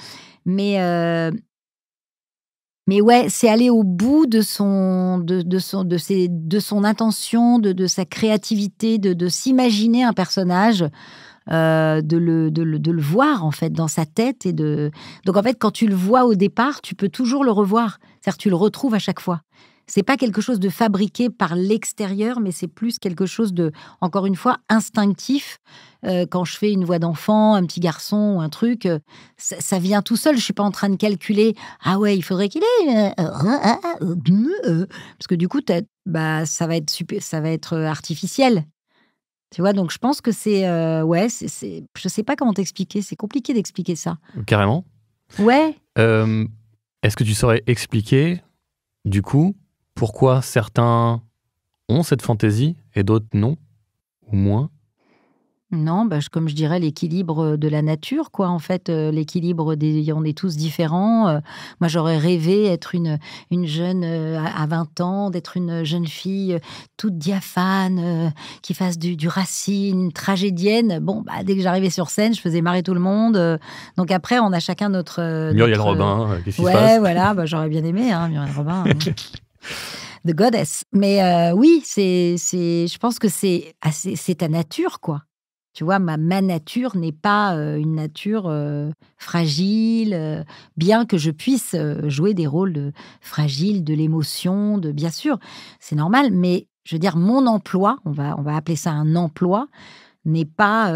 [SPEAKER 1] Mais ouais, c'est aller au bout de son intention, de sa créativité, de s'imaginer un personnage, de le voir en fait dans sa tête donc en fait quand tu le vois au départ, tu peux toujours le revoir. C'est-à-dire tu le retrouves à chaque fois. C'est pas quelque chose de fabriqué par l'extérieur, mais c'est plus quelque chose de, encore une fois, instinctif. Quand je fais une voix d'enfant, un petit garçon ou un truc, ça vient tout seul. Je suis pas en train de calculer. Ah ouais, il faudrait qu'il ait parce que du coup, ça va être artificiel. Tu vois, donc je pense que c'est je sais pas comment t'expliquer. C'est compliqué d'expliquer ça.
[SPEAKER 2] Carrément.
[SPEAKER 1] Ouais.
[SPEAKER 2] Est-ce que tu saurais expliquer, du coup, pourquoi certains ont cette fantaisie et d'autres non, ou moins?
[SPEAKER 1] Non, comme je dirais, l'équilibre de la nature, quoi. En fait, l'équilibre on est tous différents. Moi, j'aurais rêvé être une jeune à 20 ans, d'être une jeune fille toute diaphane, qui fasse du Racine, tragédienne. Bon, dès que j'arrivais sur scène, je faisais marrer tout le monde. Donc après, on a chacun notre
[SPEAKER 2] Muriel Robin, qu'est-ce qui se passe?
[SPEAKER 1] Ouais, voilà, j'aurais bien aimé, Muriel Robin. The Goddess. Mais oui, je pense que c'est ta nature, quoi. Tu vois, ma nature n'est pas une nature fragile, bien que je puisse jouer des rôles fragiles, de l'émotion, bien sûr, c'est normal, mais je veux dire, mon emploi, on va appeler ça un emploi, n'est pas...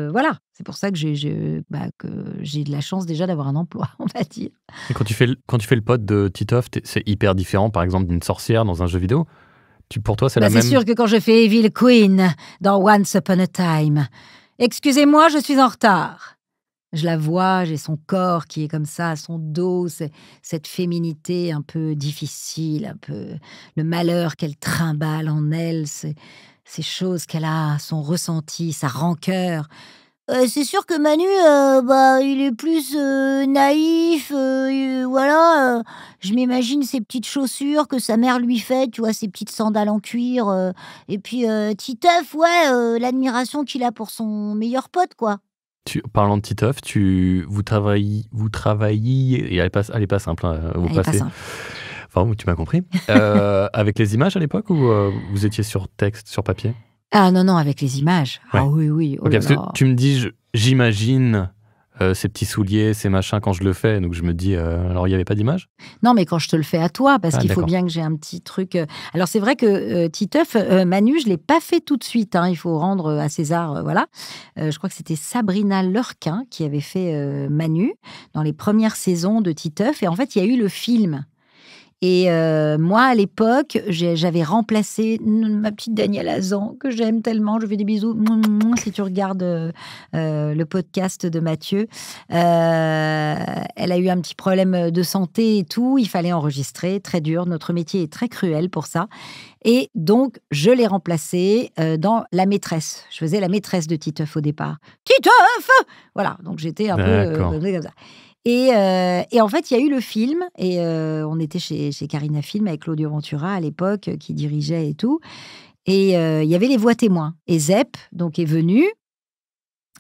[SPEAKER 1] voilà, c'est pour ça que j'ai de la chance déjà d'avoir un emploi, on va dire.
[SPEAKER 2] Et quand tu fais le pote de Titeuf, c'est hyper différent, par exemple, d'une sorcière dans un jeu vidéo. Pour toi, c'est la même...
[SPEAKER 1] C'est sûr que quand je fais Evil Queen dans Once Upon a Time, excusez-moi, je suis en retard. Je la vois, j'ai son corps qui est comme ça, son dos, cette féminité un peu difficile, un peu le malheur qu'elle trimballe en elle, ces choses qu'elle a, son ressenti, sa rancœur.
[SPEAKER 3] C'est sûr que Manu, il est plus naïf, voilà. Je m'imagine ses petites chaussures que sa mère lui fait, tu vois, ses petites sandales en cuir. Et puis Titeuf, ouais, l'admiration qu'il a pour son meilleur pote, quoi.
[SPEAKER 2] Parlant de Titeuf, vous travaillez, et elle est pas simple, vous
[SPEAKER 1] Elle est pas
[SPEAKER 2] passez.
[SPEAKER 1] simple.
[SPEAKER 2] Enfin, tu m'as compris. Avec les images à l'époque ou vous étiez sur texte, sur papier?
[SPEAKER 1] Ah non, avec les images.
[SPEAKER 2] Ouais.
[SPEAKER 1] Ah oui. Oh
[SPEAKER 2] Ok,
[SPEAKER 1] là
[SPEAKER 2] parce que
[SPEAKER 1] là.
[SPEAKER 2] tu me dis, j'imagine ces petits souliers, ces machins quand je le fais, donc je me dis, alors il n'y avait pas d'image?
[SPEAKER 1] Non, mais quand je te le fais à toi, parce qu'il faut
[SPEAKER 2] d'accord.
[SPEAKER 1] bien que j'ai un petit truc. Alors, c'est vrai que Titeuf, Manu, je ne l'ai pas fait tout de suite. Il faut rendre à César, voilà. Je crois que c'était Sabrina Lurquin qui avait fait Manu dans les premières saisons de Titeuf. Et en fait, il y a eu le film. Et moi, à l'époque, j'avais remplacé ma petite Danielle Hazan, que j'aime tellement. Je fais des bisous si tu regardes le podcast de Mathieu. Elle a eu un petit problème de santé et tout. Il fallait enregistrer, très dur. Notre métier est très cruel pour ça. Et donc, je l'ai remplacée dans La Maîtresse. Je faisais la maîtresse de Titeuf au départ. Titeuf! Voilà, donc j'étais un peu comme ça. Et en fait, il y a eu le film, et on était chez Carina Film avec Claudio Ventura à l'époque, qui dirigeait et tout. Et il y avait les voix témoins. Et Zep, donc, est venu.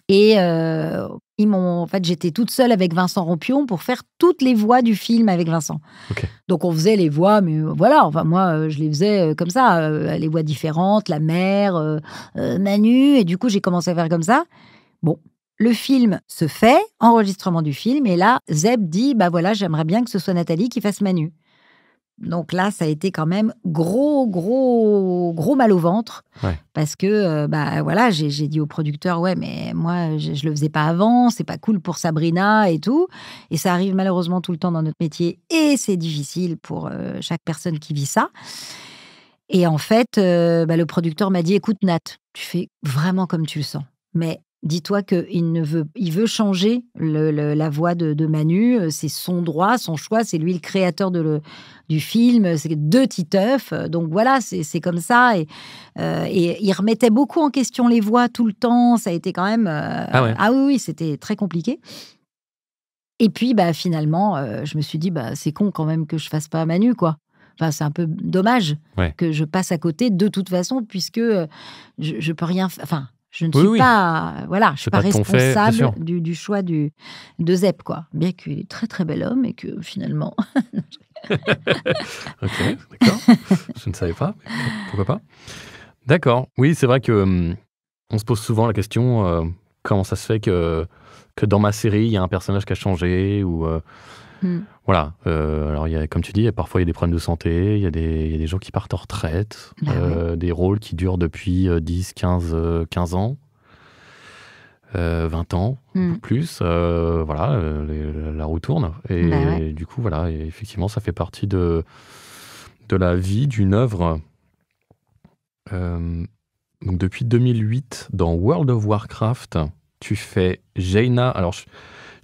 [SPEAKER 1] Et en fait, j'étais toute seule avec Vincent Rompion pour faire toutes les voix du film avec Vincent.
[SPEAKER 2] Okay.
[SPEAKER 1] Donc, on faisait les voix, mais voilà, enfin, moi, je les faisais comme ça, les voix différentes, la mère, Manu, et du coup, j'ai commencé à faire comme ça. Bon. Le film se fait, enregistrement du film, et là, Zeb dit, voilà, j'aimerais bien que ce soit Nathalie qui fasse Manu. Donc là, ça a été quand même gros mal au ventre.
[SPEAKER 2] Ouais.
[SPEAKER 1] Parce que, voilà, j'ai dit au producteur, ouais, mais moi, je le faisais pas avant, c'est pas cool pour Sabrina et tout. Et ça arrive malheureusement tout le temps dans notre métier et c'est difficile pour chaque personne qui vit ça. Et en fait, le producteur m'a dit, écoute, Nat, tu fais vraiment comme tu le sens. Mais dis-toi qu'il veut changer la voix de Manu. C'est son droit, son choix. C'est lui le créateur du film. C'est deux Titeuf. Donc voilà, c'est comme ça. Et il remettait beaucoup en question les voix tout le temps. Ça a été quand même...
[SPEAKER 2] Ah ouais.
[SPEAKER 1] Ah oui, c'était très compliqué. Et puis, finalement, je me suis dit, c'est con quand même que je fasse pas Manu, quoi. Enfin, c'est un peu dommage que je passe à côté de toute façon, puisque je peux rien... Enfin... Je ne suis pas, voilà, je suis pas responsable du choix de Zep, quoi. Bien qu'il est très très bel homme et que finalement.
[SPEAKER 2] Ok, d'accord. Je ne savais pas. Pourquoi pas. D'accord. Oui, c'est vrai que on se pose souvent la question comment ça se fait que dans ma série il y a un personnage qui a changé ou voilà. Alors comme tu dis, parfois il y a des problèmes de santé, il y a des gens qui partent en retraite, des rôles qui durent depuis 10, 15 ans, 20 ans, plus. Voilà, la roue tourne. Et du coup, voilà, et effectivement, ça fait partie de la vie d'une œuvre. Donc depuis 2008, dans World of Warcraft, tu fais Jaina. Alors, je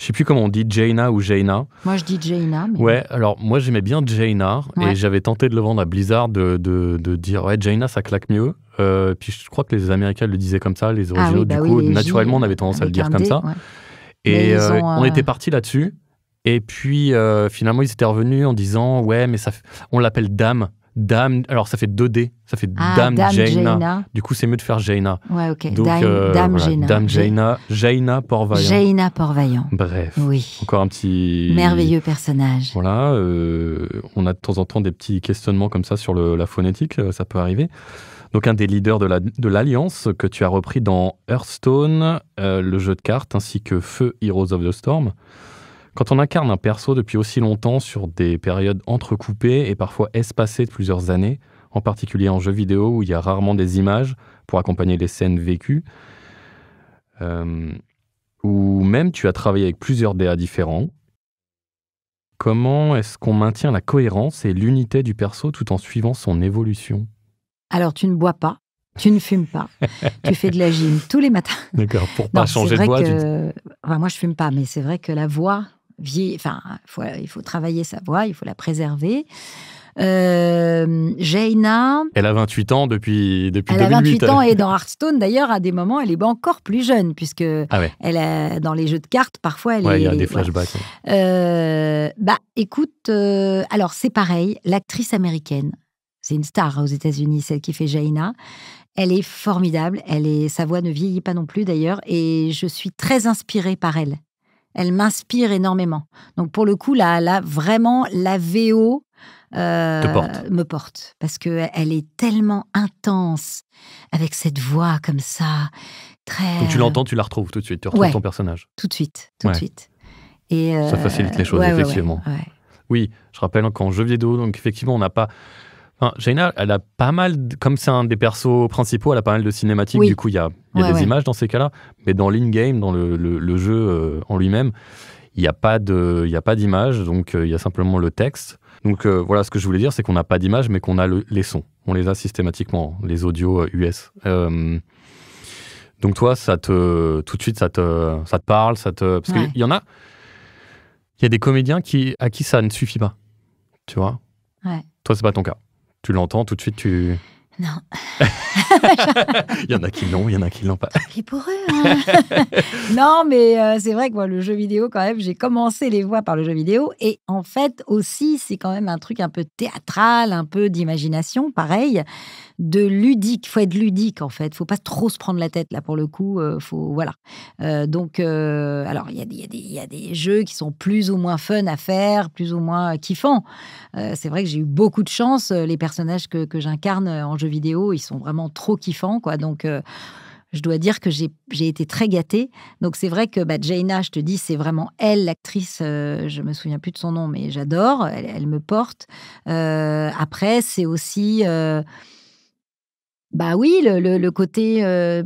[SPEAKER 2] sais plus comment on dit, Jaina ou Jaina.
[SPEAKER 1] Moi, je dis Jaina. Mais...
[SPEAKER 2] Ouais, alors moi, j'aimais bien Jaina. Et j'avais tenté de le vendre à Blizzard, de dire, ouais, Jaina, ça claque mieux. Puis je crois que les Américains le disaient comme ça, les originaux. Du coup, naturellement, on avait tendance à le dire comme ça. Ouais. Et on était partis là-dessus. Et puis, finalement, ils étaient revenus en disant, ouais, mais on l'appelle Dame. Dame, alors ça fait 2D, ça fait Dame Jaina. Du coup, c'est mieux de faire Jaina.
[SPEAKER 1] Ouais, ok.
[SPEAKER 2] Donc,
[SPEAKER 1] Dame Jaina.
[SPEAKER 2] Dame Jaina, Jaina Port-Vaillant.
[SPEAKER 1] Jaina Port-Vaillant.
[SPEAKER 2] Bref.
[SPEAKER 1] Oui.
[SPEAKER 2] Encore un petit...
[SPEAKER 1] merveilleux personnage.
[SPEAKER 2] Voilà. On a de temps en temps des petits questionnements comme ça sur la phonétique, ça peut arriver. Donc, un des leaders de l'Alliance que tu as repris dans Hearthstone, le jeu de cartes, ainsi que Feu Heroes of the Storm. Quand on incarne un perso depuis aussi longtemps sur des périodes entrecoupées et parfois espacées de plusieurs années, en particulier en jeu vidéo où il y a rarement des images pour accompagner les scènes vécues, ou même tu as travaillé avec plusieurs DA différents, comment est-ce qu'on maintient la cohérence et l'unité du perso tout en suivant son évolution ?
[SPEAKER 1] Alors, tu ne bois pas, tu ne fumes pas, tu fais de la gym tous les matins.
[SPEAKER 2] D'accord, pour pas changer de voix.
[SPEAKER 1] Enfin, moi, je fume pas, mais c'est vrai que la voix... Enfin, il faut travailler sa voix, il faut la préserver. Jaina...
[SPEAKER 2] Elle a 28 ans depuis 2008.
[SPEAKER 1] Elle a 28 ans et dans Hearthstone, d'ailleurs, à des moments, elle est encore plus jeune, puisque dans les jeux de cartes, parfois, elle est...
[SPEAKER 2] il y a des flashbacks.
[SPEAKER 1] Écoute, alors c'est pareil, l'actrice américaine, c'est une star aux États-Unis, celle qui fait Jaina. Elle est formidable, sa voix ne vieillit pas non plus, d'ailleurs, et je suis très inspirée par elle. Elle m'inspire énormément. Donc, pour le coup, là vraiment, la VO me porte. Parce qu'elle est tellement intense, avec cette voix comme ça, très...
[SPEAKER 2] Donc, tu l'entends, tu la retrouves tout de suite. Tu retrouves ton personnage.
[SPEAKER 1] Tout de suite, tout de suite. Et
[SPEAKER 2] ça facilite les choses, effectivement.
[SPEAKER 1] Ouais.
[SPEAKER 2] Oui, je rappelle qu'en jeu vidéo, donc effectivement, on n'a pas... Enfin, Jaina, elle a pas mal, comme c'est un des persos principaux, elle a pas mal de cinématiques, du coup il y a des images dans ces cas-là, mais dans l'in-game, dans le jeu en lui-même, il n'y a pas d'image, donc il y a simplement le texte. Donc voilà, ce que je voulais dire, c'est qu'on n'a pas d'image, mais qu'on a les sons. On les a systématiquement, les audios US. Donc toi, tout de suite, ça te parle, parce qu'il y a des comédiens à qui ça ne suffit pas, tu vois.
[SPEAKER 1] Ouais.
[SPEAKER 2] Toi, c'est pas ton cas. Tu l'entends tout de suite,
[SPEAKER 1] Non.
[SPEAKER 2] Il y en a qui l'ont, il y en a qui l'ont pas.
[SPEAKER 1] Et pour eux, hein. Non, mais c'est vrai que moi, le jeu vidéo, quand même, j'ai commencé les voix par le jeu vidéo. Et en fait, aussi, c'est quand même un truc un peu théâtral, un peu d'imagination, pareil, de ludique. Il faut être ludique, en fait. Il ne faut pas trop se prendre la tête, là, pour le coup. Voilà. Alors, il y a des jeux qui sont plus ou moins fun à faire, plus ou moins kiffants. C'est vrai que j'ai eu beaucoup de chance. Les personnages que j'incarne en jeu vidéo, ils sont vraiment trop kiffants, quoi. Donc, je dois dire que j'ai été très gâtée. Donc, c'est vrai que Jaina, je te dis, c'est vraiment elle, l'actrice. Je me souviens plus de son nom, mais j'adore. Elle me porte. Après, c'est aussi... oui, le côté...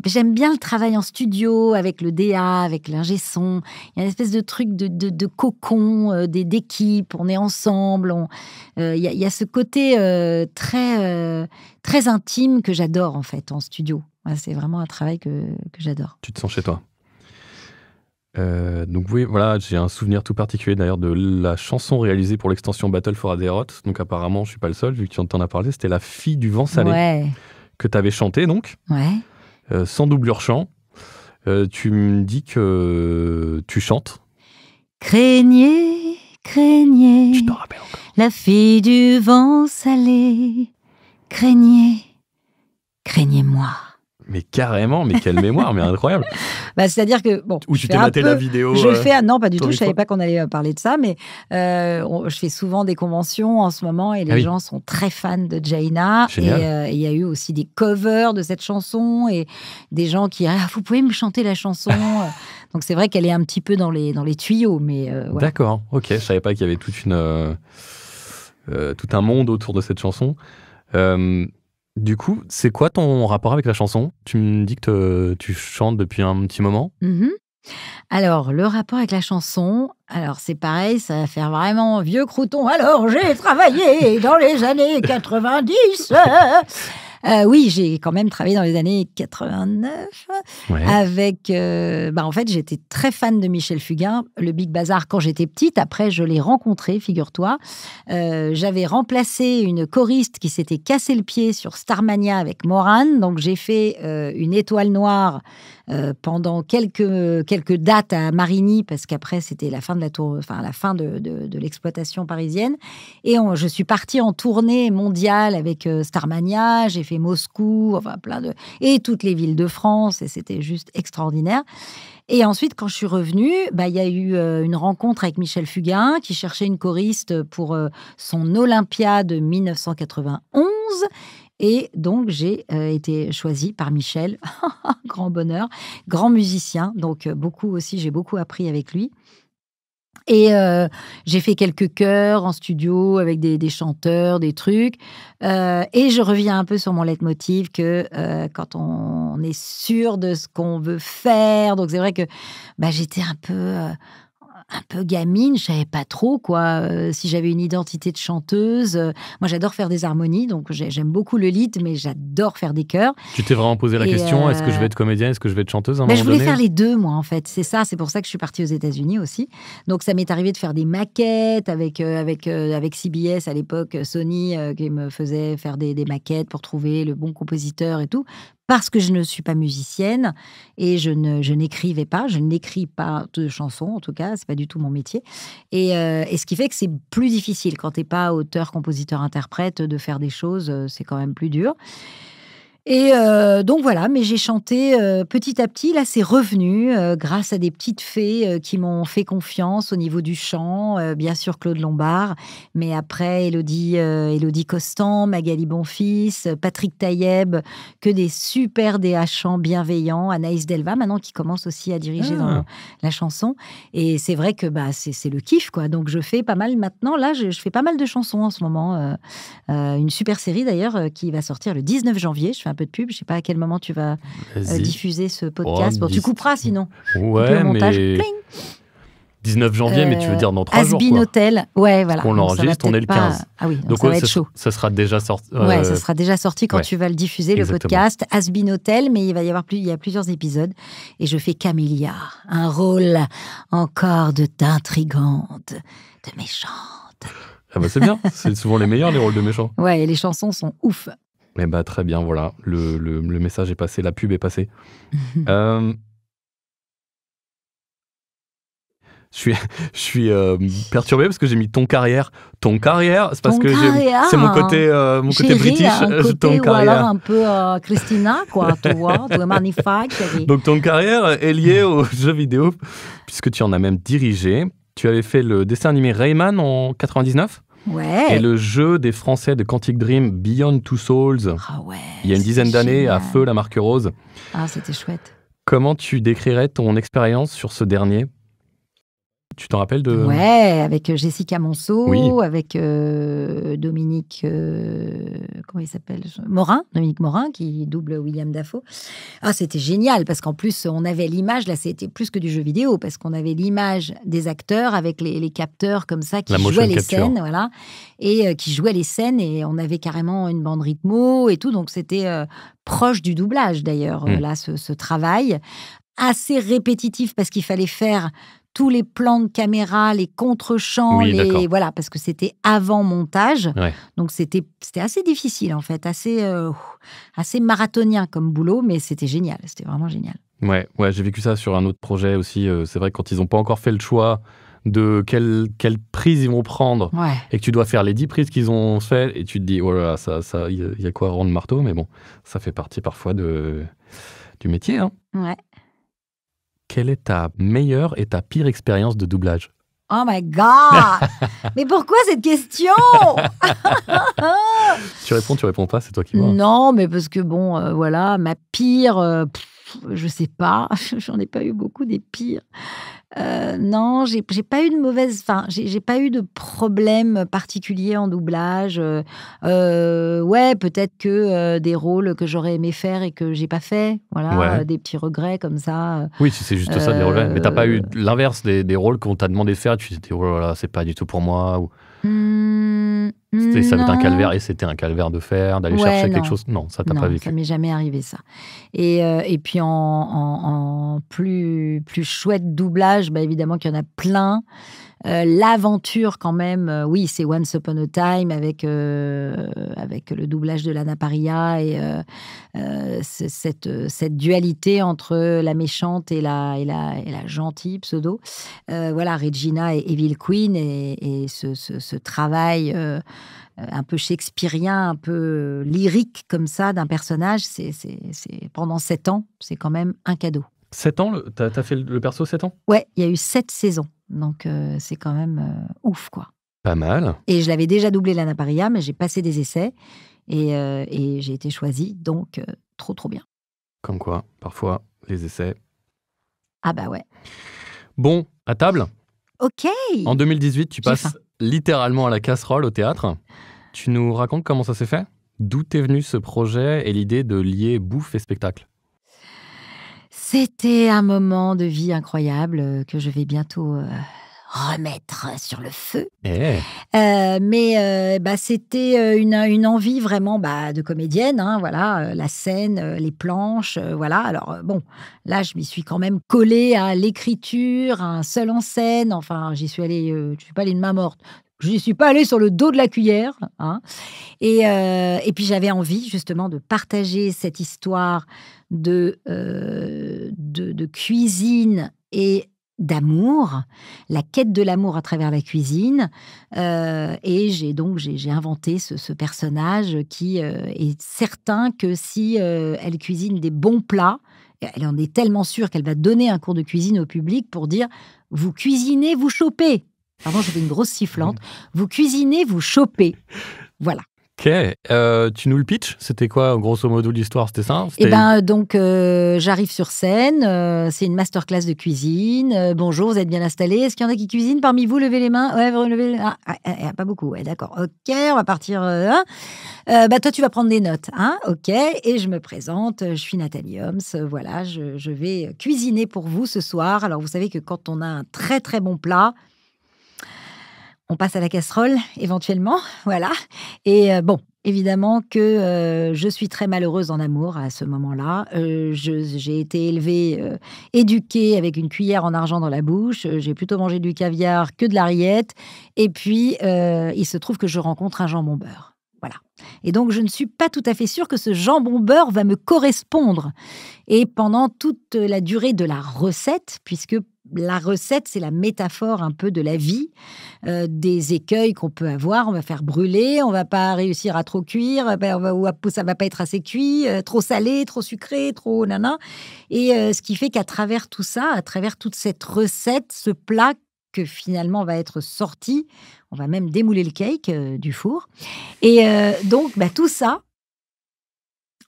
[SPEAKER 1] j'aime bien le travail en studio, avec le DA, avec l'ingé son. Il y a une espèce de truc de cocon, d'équipe. On est ensemble. Il y a ce côté très, très intime que j'adore, en fait, en studio. Ouais, c'est vraiment un travail que j'adore.
[SPEAKER 2] Tu te sens chez toi. Donc oui, voilà, j'ai un souvenir tout particulier d'ailleurs de la chanson réalisée pour l'extension Battle for Azeroth. Donc apparemment, je suis pas le seul, vu que tu en as parlé. C'était La Fille du Vent Salé.
[SPEAKER 1] Ouais.
[SPEAKER 2] Que tu avais chanté, donc, sans doublure chant. Tu me dis que tu chantes.
[SPEAKER 1] Craignez, craignez,
[SPEAKER 2] Je te rappelle encore.
[SPEAKER 1] la fille du vent salé. Craignez, craignez-moi.
[SPEAKER 2] Mais carrément, mais quelle mémoire, mais incroyable.
[SPEAKER 1] C'est-à-dire que,
[SPEAKER 2] Où tu t'es maté la vidéo.
[SPEAKER 1] Non, pas du tout, je savais pas qu'on allait parler de ça, mais je fais souvent des conventions en ce moment et les gens sont très fans de Jaina.
[SPEAKER 2] Génial.
[SPEAKER 1] Et il y a eu aussi des covers de cette chanson et des gens qui vous pouvez me chanter la chanson. Donc c'est vrai qu'elle est un petit peu dans les tuyaux, mais voilà.
[SPEAKER 2] D'accord, ok, je savais pas qu'il y avait tout un monde autour de cette chanson. Du coup, c'est quoi ton rapport avec la chanson ? Tu me dis que tu chantes depuis un petit moment.
[SPEAKER 1] Alors, le rapport avec la chanson, c'est pareil, ça va faire vraiment vieux crouton. Alors, j'ai travaillé dans les années 90. Oui, j'ai quand même travaillé dans les années 89 avec... en fait, j'étais très fan de Michel Fugain, le Big Bazar, quand j'étais petite. Après, je l'ai rencontré, figure-toi. J'avais remplacé une choriste qui s'était cassé le pied sur Starmania avec Morane. Donc, j'ai fait une étoile noire pendant quelques dates à Marigny, parce qu'après, c'était la fin de la fin de l'exploitation parisienne. Et je suis partie en tournée mondiale avec Starmania. J'ai fait Moscou, et toutes les villes de France, et c'était juste extraordinaire. Et ensuite, quand je suis revenue, il y a eu une rencontre avec Michel Fugain, qui cherchait une choriste pour son Olympia de 1991. Et donc, j'ai été choisie par Michel. Grand bonheur. Grand musicien. Donc, j'ai beaucoup appris avec lui. Et j'ai fait quelques chœurs en studio avec des chanteurs, des trucs. Et je reviens un peu sur mon leitmotiv que quand on est sûr de ce qu'on veut faire, donc c'est vrai que j'étais un peu gamine, je savais pas trop si j'avais une identité de chanteuse. Moi, j'adore faire des harmonies, donc j'aime beaucoup le lead, mais j'adore faire des chœurs.
[SPEAKER 2] Tu t'es vraiment posé la question, est-ce que je vais être comédienne, est-ce que je vais être chanteuse à un moment
[SPEAKER 1] je voulais
[SPEAKER 2] donné ?
[SPEAKER 1] faire les deux, moi, en fait. C'est ça, c'est pour ça que je suis partie aux États-Unis aussi. Donc, ça m'est arrivé de faire des maquettes avec CBS à l'époque, Sony, qui me faisait faire des maquettes pour trouver le bon compositeur et tout. Parce que je ne suis pas musicienne et je n'écrivais pas, je n'écris pas de chansons, en tout cas, c'est pas du tout mon métier. Et ce qui fait que c'est plus difficile quand t'es pas auteur, compositeur, interprète, de faire des choses, c'est quand même plus dur. Et donc voilà, mais j'ai chanté petit à petit. Là, c'est revenu grâce à des petites fées qui m'ont fait confiance au niveau du chant. Bien sûr, Claude Lombard, mais après, Élodie Costan, Magali Bonfils, Patrick Taïeb, que des super DA chants bienveillants. Anaïs Delva, maintenant, qui commence aussi à diriger dans la chanson. Et c'est vrai que c'est le kiff, quoi. Donc, je fais pas mal maintenant. Là, je fais pas mal de chansons en ce moment. Une super série, d'ailleurs, qui va sortir le 19 janvier. Je fais un peu de pub, je sais pas à quel moment tu vas diffuser ce podcast. Tu couperas sinon.
[SPEAKER 2] Ouais,
[SPEAKER 1] montage,
[SPEAKER 2] mais...
[SPEAKER 1] Pling
[SPEAKER 2] 19 janvier, mais tu veux dire dans 3 jours,
[SPEAKER 1] Asbin Hotel, ouais, voilà.
[SPEAKER 2] On l'enregistre, on est le 15.
[SPEAKER 1] Ah oui, donc ça va être chaud.
[SPEAKER 2] Ça sera déjà sorti.
[SPEAKER 1] Ouais, ça sera déjà sorti quand tu vas le diffuser, le podcast. Asbin Hotel, mais il y a plusieurs épisodes. Et je fais Camélia, un rôle encore d'intrigante, de méchante.
[SPEAKER 2] Ah c'est bien, c'est souvent les meilleurs, les rôles de méchants.
[SPEAKER 1] Ouais, et les chansons sont ouf.
[SPEAKER 2] Eh très bien, voilà, le message est passé, la pub est passée. Je suis perturbé parce que j'ai mis ton carrière. Ton carrière, c'est parce que c'est mon côté british.
[SPEAKER 1] Ton carrière. Ou alors un peu Christina, quoi, tu vois, tu es magnifique. Chérie.
[SPEAKER 2] Donc ton carrière est liée aux jeux vidéo, puisque tu en as même dirigé. Tu avais fait le dessin animé Rayman en 99.
[SPEAKER 1] Ah, ouais.
[SPEAKER 4] Et le jeu des Français de Quantic Dream, Beyond Two Souls,
[SPEAKER 1] Ah ouais.
[SPEAKER 4] il y a une dizaine d'années, à
[SPEAKER 1] génial.
[SPEAKER 4] feu la marque rose.
[SPEAKER 1] Ah, c'était chouette.
[SPEAKER 4] Comment tu décrirais ton expérience sur ce dernier? Tu t'en rappelles de...
[SPEAKER 1] Ouais, avec Jessica Monceau,
[SPEAKER 4] Oui.
[SPEAKER 1] avec Dominique, comment il s'appelle? Dominique Morin, qui double William Dafoe. Ah, c'était génial, parce qu'en plus, on avait l'image, là, c'était plus que du jeu vidéo, parce qu'on avait l'image des acteurs avec les capteurs comme ça, qui
[SPEAKER 4] La motion
[SPEAKER 1] jouaient les
[SPEAKER 4] capture.
[SPEAKER 1] scènes, voilà, et qui jouaient les scènes, et on avait carrément une bande rythmo et tout, donc c'était proche du doublage, d'ailleurs, là, ce travail. Assez répétitif, parce qu'il fallait faire tous les plans de caméra, les contre-champs,
[SPEAKER 4] Oui, d'accord.
[SPEAKER 1] voilà, parce que c'était avant montage.
[SPEAKER 4] Ouais.
[SPEAKER 1] Donc, c'était assez difficile, en fait, assez marathonien comme boulot, mais c'était génial. C'était vraiment génial.
[SPEAKER 4] Ouais, j'ai vécu ça sur un autre projet aussi. C'est vrai que quand ils n'ont pas encore fait le choix de quelle prise ils vont prendre,
[SPEAKER 1] Ouais.
[SPEAKER 4] et que tu dois faire les 10 prises qu'ils ont fait, et tu te dis, oh là là, il y a quoi à rendre marteau, mais bon, ça fait partie parfois du métier, hein.
[SPEAKER 1] Ouais.
[SPEAKER 4] Quelle est ta meilleure et ta pire expérience de doublage?
[SPEAKER 1] Oh my God! Mais pourquoi cette question?
[SPEAKER 4] Tu réponds pas, c'est toi qui vois.
[SPEAKER 1] Non, mais parce que bon, voilà, ma pire, je sais pas, j'en ai pas eu beaucoup des pires. Non, j'ai pas eu de mauvaise, enfin, j'ai pas eu de problème particulier en doublage. Ouais, peut-être que des rôles que j'aurais aimé faire et que j'ai pas fait, voilà,
[SPEAKER 4] Ouais.
[SPEAKER 1] des petits regrets comme ça.
[SPEAKER 4] Oui, si c'est juste ça, des rôles. Mais t'as pas eu l'inverse des rôles qu'on t'a demandé de faire, tu t'es dit, oh là là, c'est pas du tout pour moi, ou ça va être un
[SPEAKER 1] Non.
[SPEAKER 4] calvaire, et c'était un calvaire de faire, d'aller
[SPEAKER 1] Ouais,
[SPEAKER 4] chercher
[SPEAKER 1] non.
[SPEAKER 4] quelque chose. Non, ça t'as
[SPEAKER 1] Non,
[SPEAKER 4] pas
[SPEAKER 1] ça
[SPEAKER 4] vécu.
[SPEAKER 1] m'est jamais arrivé, ça. Et puis en plus chouette doublage, bah, évidemment qu'il y en a plein. L'aventure quand même, oui, c'est Once Upon a Time avec le doublage de Lana Parrilla, et cette dualité entre la méchante et la gentille pseudo. Voilà, Regina et Evil Queen, et ce travail un peu shakespearien, un peu lyrique comme ça d'un personnage, c'est pendant 7 ans, c'est quand même un cadeau.
[SPEAKER 4] 7 ans, t'as fait le perso 7 ans?
[SPEAKER 1] Ouais, il y a eu 7 saisons, donc c'est quand même ouf, quoi.
[SPEAKER 4] Pas mal.
[SPEAKER 1] Et je l'avais déjà doublé Lana Parrilla, mais j'ai passé des essais, et j'ai été choisie, donc trop, trop bien.
[SPEAKER 4] Comme quoi, parfois, les essais.
[SPEAKER 1] Ah bah ouais.
[SPEAKER 4] Bon, à table.
[SPEAKER 1] Ok.
[SPEAKER 4] En 2018, tu
[SPEAKER 1] J'ai
[SPEAKER 4] passes
[SPEAKER 1] faim.
[SPEAKER 4] littéralement à la casserole au théâtre. Tu nous racontes comment ça s'est fait? D'où t'est venu ce projet et l'idée de lier bouffe et spectacle?
[SPEAKER 1] C'était un moment de vie incroyable que je vais bientôt remettre sur le feu.
[SPEAKER 4] Eh,
[SPEAKER 1] Mais bah, c'était une envie vraiment, bah, de comédienne, hein, voilà, la scène, les planches, voilà. Alors bon, là, je m'y suis quand même collée à l'écriture, à un seul en scène. Enfin, j'y suis allée, je suis pas allée de main morte. J'y suis pas allée sur le dos de la cuillère, hein. Et puis j'avais envie justement de partager cette histoire de cuisine et d'amour, la quête de l'amour à travers la cuisine. Et j'ai inventé ce personnage qui est certain que si elle cuisine des bons plats, elle en est tellement sûre qu'elle va donner un cours de cuisine au public pour dire « Vous cuisinez, vous chopez ». Pardon, j'ai fait une grosse sifflante. « Vous cuisinez, vous chopez ». Voilà.
[SPEAKER 4] ok. Tu nous le pitch? C'était quoi, grosso modo, l'histoire? C'était ça?
[SPEAKER 1] Et ben donc j'arrive sur scène, c'est une masterclass de cuisine. Bonjour, vous êtes bien installés? Est-ce qu'il y en a qui cuisinent parmi vous? Levez les mains. Ouais, vous levez. Pas beaucoup. Ouais, d'accord. Ok, on va partir. Hein. Bah toi, tu vas prendre des notes, hein? Ok. Et je me présente. Je suis Nathalie Homs. Voilà, je vais cuisiner pour vous ce soir. Alors vous savez que quand on a un très très bon plat, on passe à la casserole, éventuellement, voilà. Et bon, évidemment que je suis très malheureuse en amour à ce moment-là. J'ai été élevée, éduquée avec une cuillère en argent dans la bouche. J'ai plutôt mangé du caviar que de la rillette. Et puis, il se trouve que je rencontre un jambon beurre. Voilà. Et donc, je ne suis pas tout à fait sûre que ce jambon beurre va me correspondre. Et pendant toute la durée de la recette, puisque la recette, c'est la métaphore un peu de la vie, des écueils qu'on peut avoir. On va faire brûler, on va pas réussir à trop cuire, ça va pas être assez cuit, trop salé, trop sucré, trop nana. Et ce qui fait qu'à travers tout ça, à travers toute cette recette, ce plat que finalement va être sorti. On va même démouler le cake du four. Et donc, tout ça,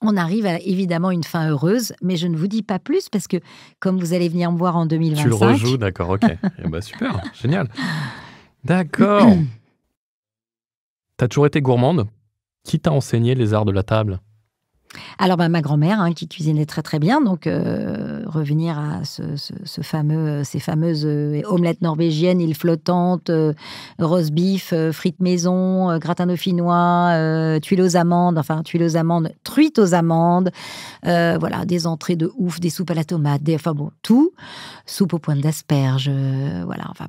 [SPEAKER 1] on arrive à évidemment une fin heureuse, mais je ne vous dis pas plus parce que comme vous allez venir me voir en 2025...
[SPEAKER 4] Tu le rejoues, d'accord, ok. Super, génial. D'accord. T'as toujours été gourmande. Qui t'a enseigné les arts de la table ?
[SPEAKER 1] Alors, ma grand-mère, qui cuisinait très très bien, donc revenir à ces fameuses omelettes norvégiennes, îles flottantes, roast beef, frites maison, gratin dauphinois, truite aux amandes, voilà, des entrées de ouf, des soupes à la tomate, tout, soupe aux pointes d'asperges,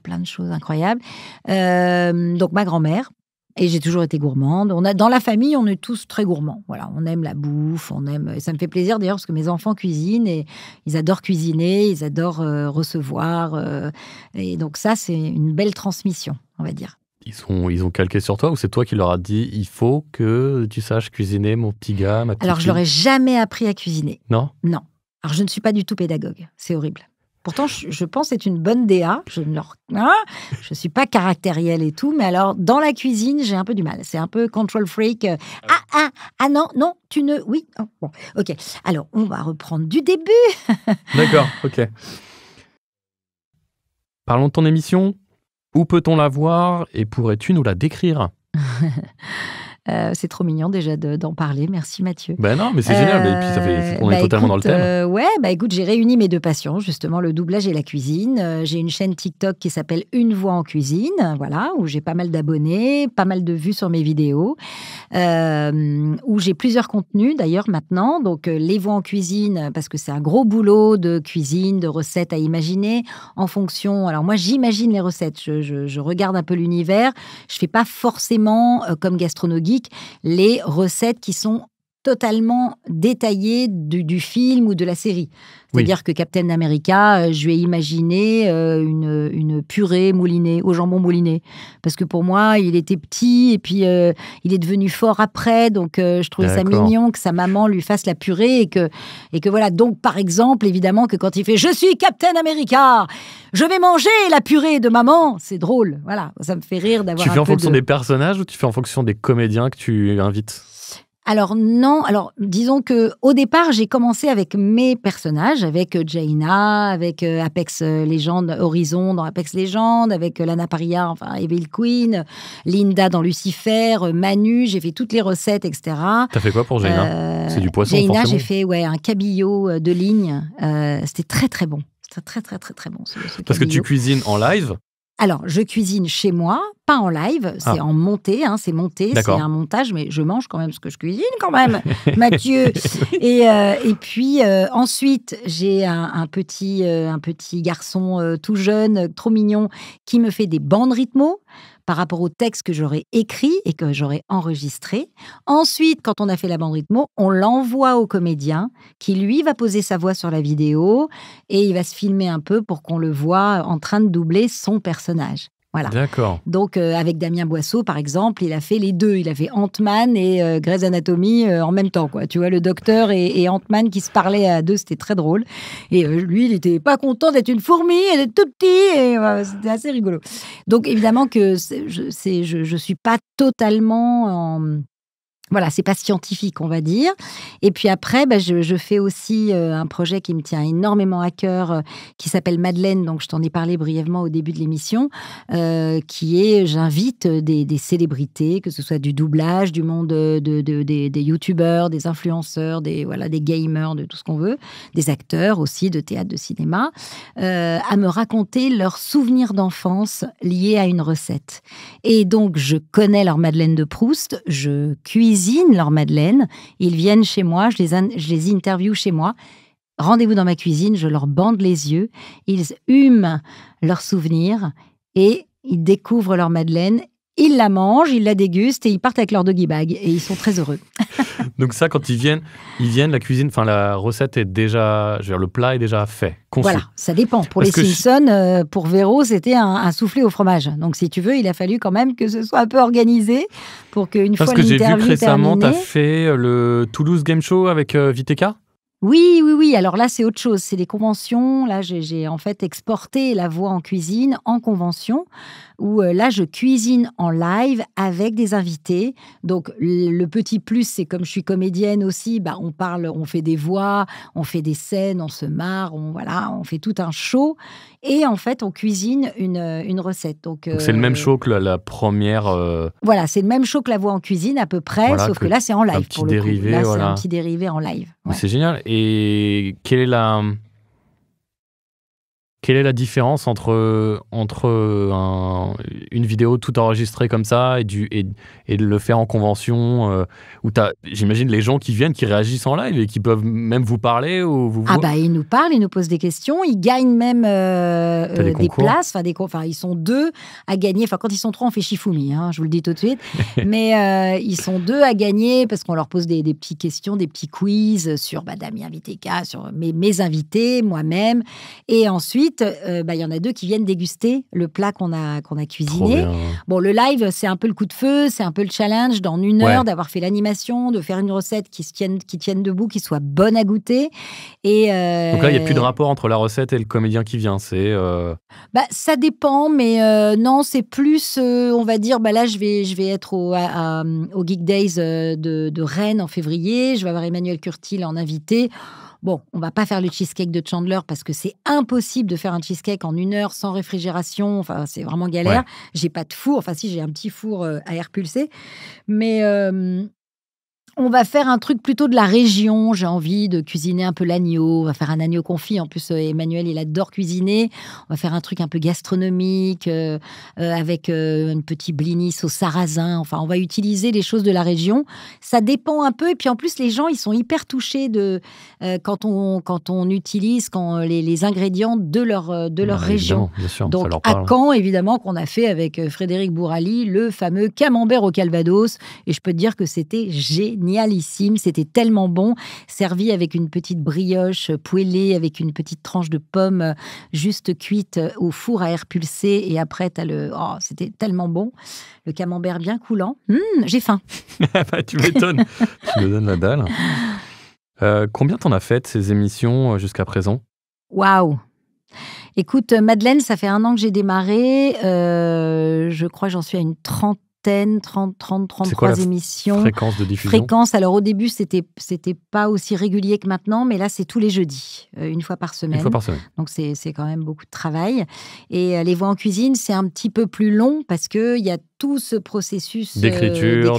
[SPEAKER 1] plein de choses incroyables. Donc, ma grand-mère. Et j'ai toujours été gourmande. Dans la famille, on est tous très gourmands. Voilà, on aime la bouffe, et ça me fait plaisir d'ailleurs parce que mes enfants cuisinent et ils adorent cuisiner, ils adorent recevoir. Et donc ça, c'est une belle transmission, on va dire.
[SPEAKER 4] Ils ont calqué sur toi ou c'est toi qui leur as dit il faut que tu saches cuisiner, mon petit gars, ma petite
[SPEAKER 1] Alors, je leur ai jamais appris à cuisiner.
[SPEAKER 4] Non ?
[SPEAKER 1] Non. Alors, je ne suis pas du tout pédagogue. C'est horrible. Pourtant, je pense que c'est une bonne DA. Je ne suis pas caractérielle et tout, mais alors, dans la cuisine, j'ai un peu du mal. C'est un peu control freak. Non, tu ne... Oui, oh, bon, ok. Alors, on va reprendre du début.
[SPEAKER 4] D'accord, ok. Parlons de ton émission. Où peut-on la voir et pourrais-tu nous la décrire ?
[SPEAKER 1] C'est trop mignon déjà d'en parler. Merci Mathieu.
[SPEAKER 4] Non, mais c'est génial. Et puis ça fait qu'on est totalement dans le thème.
[SPEAKER 1] Écoute, j'ai réuni mes deux passions, justement le doublage et la cuisine. J'ai une chaîne TikTok qui s'appelle Une voix en cuisine, voilà, où j'ai pas mal d'abonnés, pas mal de vues sur mes vidéos, où j'ai plusieurs contenus d'ailleurs maintenant. Donc les voix en cuisine, parce que c'est un gros boulot de cuisine, de recettes à imaginer en fonction. Alors moi, j'imagine les recettes. Je regarde un peu l'univers. Je fais pas forcément comme Gastronogeek les recettes qui sont totalement détaillées du film ou de la série. C'est-à-dire que Captain America, je lui ai imaginé une purée moulinée, au jambon mouliné. Parce que pour moi, il était petit et puis il est devenu fort après. Donc, je trouvais ça mignon que sa maman lui fasse la purée et que voilà. Donc, par exemple, évidemment, que quand il fait « Je suis Captain America, je vais manger la purée de maman », c'est drôle. Voilà, ça me fait rire d'avoir un peu
[SPEAKER 4] Tu fais en fonction des personnages ou tu fais en fonction des comédiens que tu invites ?
[SPEAKER 1] Alors non, disons que au départ, j'ai commencé avec mes personnages, avec Jaina, avec Apex Legends, Horizon dans Apex Legends, avec Lana Parrilla, enfin Evil Queen, Linda dans Lucifer, Manu, j'ai fait toutes les recettes, etc.
[SPEAKER 4] T'as fait quoi pour Jaina ? C'est du poisson,
[SPEAKER 1] Jaina,
[SPEAKER 4] forcément.
[SPEAKER 1] j'ai fait un cabillaud de ligne. C'était très très bon. C'était très très très très bon. Ce
[SPEAKER 4] Parce que tu cuisines en live ?
[SPEAKER 1] Alors, je cuisine chez moi, pas en live, c'est en montée, c'est monté,
[SPEAKER 4] D'accord.
[SPEAKER 1] C'est un montage, mais je mange quand même ce que je cuisine quand même, Mathieu. Et puis ensuite, j'ai un petit garçon tout jeune, trop mignon, qui me fait des bandes rythmo par rapport au texte que j'aurais écrit et que j'aurais enregistré. Ensuite, quand on a fait la bande rythmo, on l'envoie au comédien qui, lui, va poser sa voix sur la vidéo et il va se filmer un peu pour qu'on le voit en train de doubler son personnage. Voilà.
[SPEAKER 4] D'accord.
[SPEAKER 1] Donc, avec Damien Boisseau, par exemple, il a fait les deux. Il a fait Ant-Man et Grey's Anatomy en même temps, quoi. Tu vois, le docteur et Ant-Man qui se parlaient à deux, c'était très drôle. Et lui, il n'était pas content d'être une fourmi et d'être tout petit. Et c'était assez rigolo. Donc, évidemment que je suis pas totalement Voilà, c'est pas scientifique, on va dire. Et puis après, je fais aussi un projet qui me tient énormément à cœur, qui s'appelle Madeleine. Donc, je t'en ai parlé brièvement au début de l'émission, j'invite des célébrités, que ce soit du doublage, du monde des youtubeurs, des influenceurs, des gamers, de tout ce qu'on veut, des acteurs aussi, de théâtre, de cinéma, à me raconter leurs souvenirs d'enfance liés à une recette. Et donc, je connais leur Madeleine de Proust, je cuisine leur madeleine, ils viennent chez moi, je les interviewe chez moi, rendez-vous dans ma cuisine, je leur bande les yeux, ils hument leurs souvenirs et ils découvrent leur madeleine, ils la mangent, ils la dégustent et ils partent avec leur doggy bag et ils sont très heureux.
[SPEAKER 4] Donc ça, quand ils viennent, la cuisine, enfin la recette est déjà, le plat est déjà fait, conçu.
[SPEAKER 1] Voilà, ça dépend. Pour les Simpsons, pour Véro, c'était un soufflé au fromage. Donc si tu veux, il a fallu quand même que ce soit un peu organisé pour qu'une fois l'interview terminée...
[SPEAKER 4] Parce que j'ai vu que récemment, tu as fait le Toulouse Game Show avec Viteka.
[SPEAKER 1] Oui. Alors là, c'est autre chose. C'est des conventions. Là, j'ai en fait exporté la voix en cuisine en convention, où là, je cuisine en live avec des invités. Donc, le petit plus, c'est comme je suis comédienne aussi, bah, on parle, on fait des voix, on fait des scènes, on se marre, on fait tout un show. Et en fait, on cuisine une recette. Donc,
[SPEAKER 4] Donc c'est le même show que la première.
[SPEAKER 1] Voilà, c'est le même show que la voix en cuisine à peu près,
[SPEAKER 4] Voilà,
[SPEAKER 1] sauf que là, c'est en live
[SPEAKER 4] petit
[SPEAKER 1] pour le coup.
[SPEAKER 4] dérivé,
[SPEAKER 1] Là, c'est
[SPEAKER 4] voilà.
[SPEAKER 1] un petit dérivé en live.
[SPEAKER 4] Mais
[SPEAKER 1] Ouais.
[SPEAKER 4] c'est génial. Et quelle est la différence entre une vidéo tout enregistrée comme ça et de le faire en convention où j'imagine les gens qui viennent, qui réagissent en live et qui peuvent même vous parler ou vous
[SPEAKER 1] Ah bah, ils nous parlent, ils nous posent des questions, ils gagnent même
[SPEAKER 4] des
[SPEAKER 1] des
[SPEAKER 4] concours
[SPEAKER 1] places, ils sont 2 à gagner, quand ils sont 3, on fait Shifumi, hein, je vous le dis tout de suite, mais ils sont 2 à gagner parce qu'on leur pose des petites questions, des petits quiz sur Damien Viteka, sur mes invités, moi-même, et ensuite, il y en a 2 qui viennent déguster le plat qu'on a
[SPEAKER 4] Trop
[SPEAKER 1] cuisiné.
[SPEAKER 4] bien.
[SPEAKER 1] Bon, le live, c'est un peu le coup de feu, c'est un peu le challenge d'en 1 heure, d'avoir fait l'animation, de faire une recette qui tienne debout, qui soit bonne à goûter. Et
[SPEAKER 4] Donc là, il n'y a plus de rapport entre la recette et le comédien qui vient. C'est
[SPEAKER 1] ça dépend, mais non, c'est plus, on va dire, là, je vais être au Geek Days de Rennes en février. Je vais avoir Emmanuel Curtil en invité. Bon, on va pas faire le cheesecake de Chandler parce que c'est impossible de faire un cheesecake en 1 heure sans réfrigération. Enfin, c'est vraiment galère.
[SPEAKER 4] Ouais.
[SPEAKER 1] J'ai pas de four. Enfin, si, j'ai un petit four à air pulsé. Mais on va faire un truc plutôt de la région. J'ai envie de cuisiner un peu l'agneau. On va faire un agneau confit. En plus, Emmanuel, il adore cuisiner. On va faire un truc un peu gastronomique avec un petit blinis au sarrasin. Enfin, on va utiliser les choses de la région. Ça dépend un peu. Et puis, en plus, les gens, ils sont hyper touchés quand on utilise les ingrédients de leur région.
[SPEAKER 4] Évidemment, bien sûr,
[SPEAKER 1] Donc,
[SPEAKER 4] ça leur
[SPEAKER 1] à
[SPEAKER 4] parle.
[SPEAKER 1] Caen, évidemment, qu'on a fait avec Frédéric Bourali, le fameux camembert au calvados. Et je peux te dire que c'était génialissime. C'était tellement bon, servi avec une petite brioche poêlée, avec une petite tranche de pomme juste cuite au four à air pulsé. Et après, c'était tellement bon. Le camembert bien coulant. J'ai faim.
[SPEAKER 4] Tu m'étonnes. Tu me donnes la dalle. Combien t'en as fait de ces émissions jusqu'à présent?
[SPEAKER 1] Waouh! Écoute, Madeleine, ça fait 1 an que j'ai démarré. Je crois que j'en suis à une 33 émissions.
[SPEAKER 4] Fréquence de diffusion?
[SPEAKER 1] Fréquence, alors au début, c'était pas aussi régulier que maintenant, mais là, c'est tous les jeudis, 1 fois par semaine.
[SPEAKER 4] 1 fois par semaine.
[SPEAKER 1] Donc, c'est quand même beaucoup de travail. Et les voix en cuisine, c'est un petit peu plus long parce qu'il y a tout ce processus
[SPEAKER 4] d'écriture,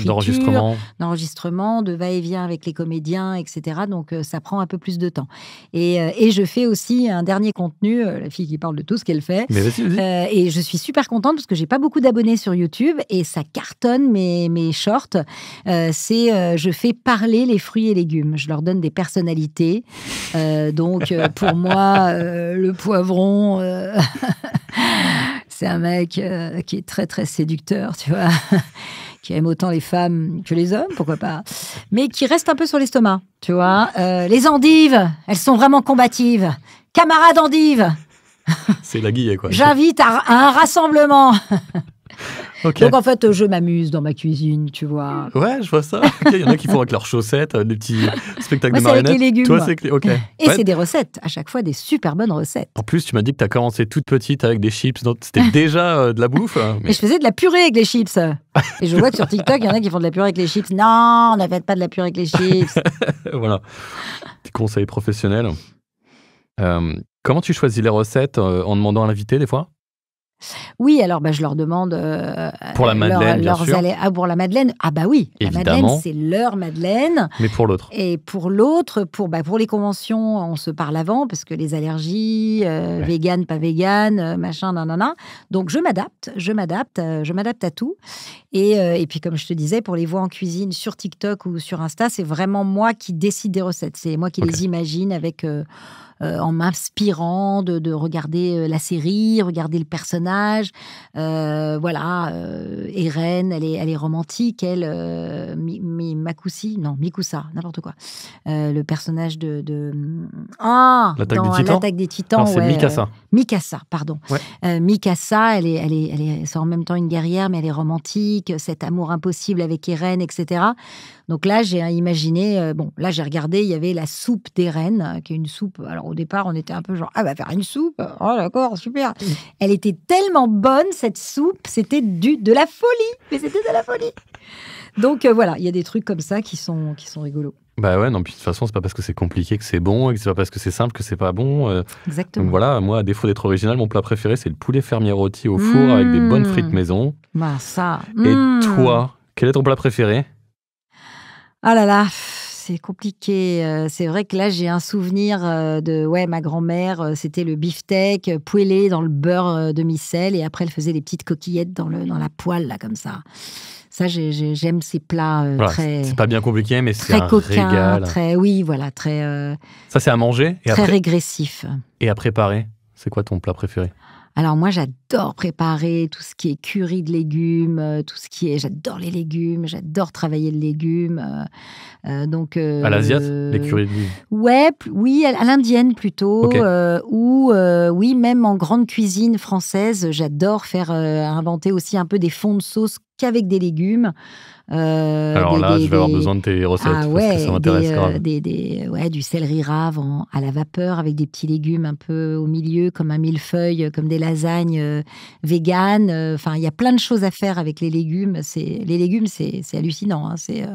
[SPEAKER 1] d'enregistrement, de va-et-vient avec les comédiens, etc. Donc, ça prend un peu plus de temps. Et je fais aussi un dernier contenu, la fille qui parle de tout ce qu'elle fait.
[SPEAKER 4] Mais vas-y.
[SPEAKER 1] Et je suis super contente parce que j'ai pas beaucoup d'abonnés sur YouTube et ça cartonne mes shorts. Je fais parler les fruits et légumes. Je leur donne des personnalités. Donc, pour moi, le poivron, c'est un mec qui est très, très séducteur, tu vois, qui aime autant les femmes que les hommes, pourquoi pas, mais qui reste un peu sur l'estomac, tu vois. Les endives, elles sont vraiment combatives. Camarades endives,
[SPEAKER 4] c'est la guille, quoi.
[SPEAKER 1] j'invite à un rassemblement.
[SPEAKER 4] Ok.
[SPEAKER 1] Donc en fait, je m'amuse dans ma cuisine, tu vois.
[SPEAKER 4] Ouais, je vois ça. Il y en a qui font avec leurs chaussettes, des petits spectacles
[SPEAKER 1] Moi,
[SPEAKER 4] de
[SPEAKER 1] c'est avec
[SPEAKER 4] marionnettes.
[SPEAKER 1] les légumes.
[SPEAKER 4] Toi, c'est avec les... Ok.
[SPEAKER 1] Et
[SPEAKER 4] Ouais.
[SPEAKER 1] c'est des recettes, à chaque fois des super bonnes recettes.
[SPEAKER 4] En plus, tu m'as dit que tu as commencé toute petite avec des chips. Donc, c'était déjà de la bouffe.
[SPEAKER 1] Mais je faisais de la purée avec les chips. Et je vois que sur TikTok, il y en a qui font de la purée avec les chips. Non, ne faites pas de la purée avec les chips.
[SPEAKER 4] Voilà. Des conseils professionnels. Comment tu choisis les recettes en demandant à l'invité, des fois?
[SPEAKER 1] Oui, alors je leur demande
[SPEAKER 4] Pour la madeleine, bien sûr.
[SPEAKER 1] pour la madeleine, ah bah oui, la
[SPEAKER 4] Évidemment.
[SPEAKER 1] madeleine, c'est leur madeleine.
[SPEAKER 4] Mais pour l'autre?
[SPEAKER 1] Et pour l'autre, pour les conventions, on se parle avant parce que les allergies, vegan, pas vegan, machin, nanana. Donc je m'adapte à tout. Et puis comme je te disais, pour les voix en cuisine sur TikTok ou sur Insta, c'est vraiment moi qui décide des recettes. C'est moi qui les imagine avec en m'inspirant de regarder la série, regarder le personnage. Voilà, Eren, elle est romantique, elle, Mikusa, n'importe quoi. Le personnage
[SPEAKER 4] L'attaque
[SPEAKER 1] dans
[SPEAKER 4] des Titans.
[SPEAKER 1] l'Attaque des Titans.
[SPEAKER 4] Alors, c'est
[SPEAKER 1] ouais,
[SPEAKER 4] Mikasa.
[SPEAKER 1] Mikasa, pardon.
[SPEAKER 4] Ouais.
[SPEAKER 1] Mikasa, c'est en même temps une guerrière, mais elle est romantique, cet amour impossible avec Eren, etc. Donc là, j'ai imaginé, là, j'ai regardé, il y avait la soupe d'Eren, qui est une soupe. Alors au départ, on était un peu genre, ah, bah faire une soupe, oh d'accord, super. Elle était tellement bonne, cette soupe, c'était de la folie, mais c'était de la folie. Donc voilà, il y a des trucs comme ça qui sont rigolos.
[SPEAKER 4] Bah ouais, non, puis de toute façon, c'est pas parce que c'est compliqué que c'est bon, et que c'est pas parce que c'est simple que c'est pas bon.
[SPEAKER 1] Exactement.
[SPEAKER 4] Donc voilà, moi, à défaut d'être original, mon plat préféré, c'est le poulet fermier rôti au four avec des bonnes frites maison.
[SPEAKER 1] Bah ça.
[SPEAKER 4] Et toi, quel est ton plat préféré?
[SPEAKER 1] Ah là là, c'est compliqué. C'est vrai que là, j'ai un souvenir de ma grand-mère, c'était le beefsteak poêlé dans le beurre demi-sel, et après, elle faisait des petites coquillettes dans la poêle, là, comme ça. Ça, j'aime ces plats
[SPEAKER 4] Voilà,
[SPEAKER 1] très,
[SPEAKER 4] c'est pas bien compliqué, mais c'est
[SPEAKER 1] très
[SPEAKER 4] un
[SPEAKER 1] coquins,
[SPEAKER 4] régal.
[SPEAKER 1] très
[SPEAKER 4] Ça, c'est à manger et
[SPEAKER 1] très
[SPEAKER 4] après,
[SPEAKER 1] régressif.
[SPEAKER 4] et à préparer. C'est quoi ton plat préféré?
[SPEAKER 1] Alors moi, j'adore préparer tout ce qui est curry de légumes, j'adore les légumes, j'adore travailler le légume. Donc
[SPEAKER 4] À l'asiate, les currys de légumes.
[SPEAKER 1] ouais, oui, à l'indienne plutôt,
[SPEAKER 4] Ok.
[SPEAKER 1] ou oui, même en grande cuisine française, j'adore faire inventer aussi un peu des fonds de sauce qu'avec des légumes.
[SPEAKER 4] Alors là, je vais avoir besoin de tes recettes
[SPEAKER 1] Ah
[SPEAKER 4] parce que ça m'intéresse grave.
[SPEAKER 1] du céleri rave à la vapeur avec des petits légumes un peu au milieu, comme un millefeuille, comme des lasagnes véganes. Enfin, il y a plein de choses à faire avec les légumes. Les légumes, c'est hallucinant. Hein, c'est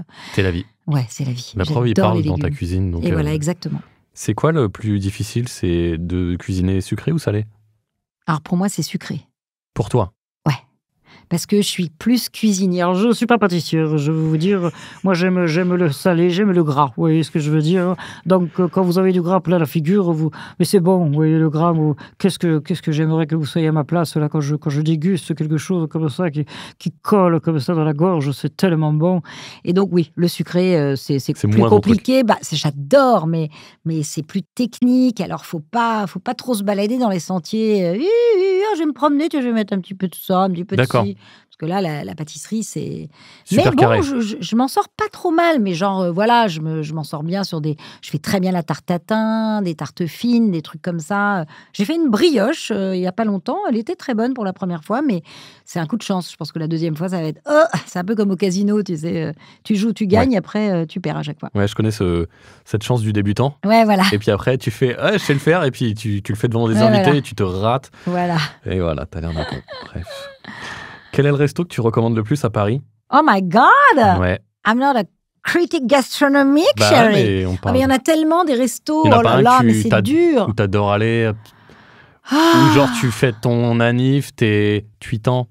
[SPEAKER 4] la vie.
[SPEAKER 1] Ouais, c'est la vie.
[SPEAKER 4] La preuve, il
[SPEAKER 1] J'adore
[SPEAKER 4] parle
[SPEAKER 1] les
[SPEAKER 4] dans ta
[SPEAKER 1] légumes.
[SPEAKER 4] cuisine. Donc,
[SPEAKER 1] Et voilà, exactement.
[SPEAKER 4] c'est quoi le plus difficile? C'est de cuisiner sucré ou salé?
[SPEAKER 1] Alors pour moi, c'est sucré.
[SPEAKER 4] Pour toi?
[SPEAKER 1] Parce que je suis plus cuisinière. Je ne suis pas pâtissière, je veux vous dire. Moi, j'aime le salé, j'aime le gras. Vous voyez ce que je veux dire? Donc, quand vous avez du gras plein la figure, mais c'est bon, vous voyez, le gras, qu'est-ce que j'aimerais que vous soyez à ma place, là, quand je déguste quelque chose comme ça, qui colle comme ça dans la gorge, c'est tellement bon. Et donc, oui, le sucré, c'est plus
[SPEAKER 4] moins mon truc.
[SPEAKER 1] compliqué. J'adore, mais c'est plus technique. Alors, faut pas trop se balader dans les sentiers. Je vais me promener, je vais mettre un petit peu de ça, un petit peu de
[SPEAKER 4] D'accord.
[SPEAKER 1] ci. Parce que là, la pâtisserie, c'est...
[SPEAKER 4] Super
[SPEAKER 1] mais bon,
[SPEAKER 4] carré.
[SPEAKER 1] je m'en sors pas trop mal. Mais genre, voilà, je m'en sors bien sur des... Je fais très bien la tarte tatin, des tartes fines, des trucs comme ça. J'ai fait une brioche il y a pas longtemps. Elle était très bonne pour la première fois, mais c'est un coup de chance. Je pense que la deuxième fois, ça va être... c'est un peu comme au casino, tu sais. Tu joues, tu gagnes, après, tu perds à chaque fois.
[SPEAKER 4] Ouais, je connais cette chance du débutant.
[SPEAKER 1] Ouais, voilà.
[SPEAKER 4] Et puis après, tu fais, je sais le faire, et puis tu le fais devant des
[SPEAKER 1] Ouais,
[SPEAKER 4] invités,
[SPEAKER 1] voilà.
[SPEAKER 4] et tu te rates.
[SPEAKER 1] Voilà.
[SPEAKER 4] Et voilà, t'as l'air d'un con. Bref. Quel est le resto que tu recommandes le plus à Paris?
[SPEAKER 1] Oh my God!
[SPEAKER 4] Ouais.
[SPEAKER 1] I'm not a critic gastronomique,
[SPEAKER 4] Bah,
[SPEAKER 1] chérie.
[SPEAKER 4] mais on
[SPEAKER 1] Ah,
[SPEAKER 4] parle.
[SPEAKER 1] mais il y en a tellement des restos.
[SPEAKER 4] Il y en a
[SPEAKER 1] Oh
[SPEAKER 4] pas
[SPEAKER 1] là
[SPEAKER 4] un
[SPEAKER 1] là,
[SPEAKER 4] que
[SPEAKER 1] mais c'est dur.
[SPEAKER 4] où t'adores aller,
[SPEAKER 1] Ah.
[SPEAKER 4] ou genre tu fais ton anniv, t'es 8 ans,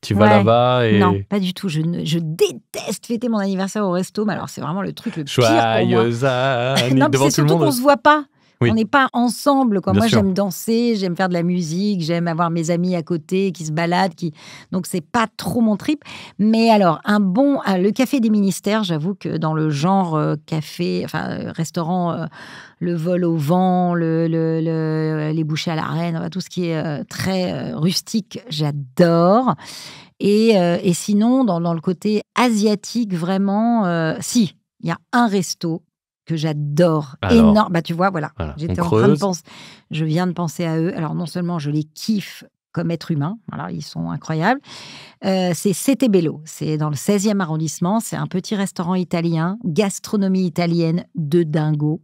[SPEAKER 4] tu vas
[SPEAKER 1] Ouais.
[SPEAKER 4] là-bas et...
[SPEAKER 1] Non, pas du tout. Je déteste fêter mon anniversaire au resto, mais alors c'est vraiment le truc le pire pour moi.
[SPEAKER 4] Joyeux anniv
[SPEAKER 1] Non, puis
[SPEAKER 4] devant
[SPEAKER 1] c'est
[SPEAKER 4] tout le
[SPEAKER 1] surtout
[SPEAKER 4] monde.
[SPEAKER 1] qu'on se voit pas.
[SPEAKER 4] Oui.
[SPEAKER 1] On n'est pas ensemble, quoi.
[SPEAKER 4] Bien
[SPEAKER 1] Moi,
[SPEAKER 4] sûr.
[SPEAKER 1] j'aime danser, j'aime faire de la musique, j'aime avoir mes amis à côté qui se baladent, donc c'est pas trop mon trip. Mais alors, le café des ministères, j'avoue que dans le genre café, enfin restaurant, le vol au vent, les bouchées à la reine, enfin, tout ce qui est très rustique, j'adore. Et sinon, dans le côté asiatique, vraiment, si, il y a un resto que j'adore
[SPEAKER 4] Alors,
[SPEAKER 1] énorme. Bah, tu vois, voilà.
[SPEAKER 4] voilà,
[SPEAKER 1] J'étais
[SPEAKER 4] on
[SPEAKER 1] en train de
[SPEAKER 4] creuse.
[SPEAKER 1] penser. Je viens de penser à eux. Alors, non seulement je les kiffe comme être humain, voilà, ils sont incroyables. C'est Sette Bello. C'est dans le 16e arrondissement. C'est un petit restaurant italien, gastronomie italienne de dingo.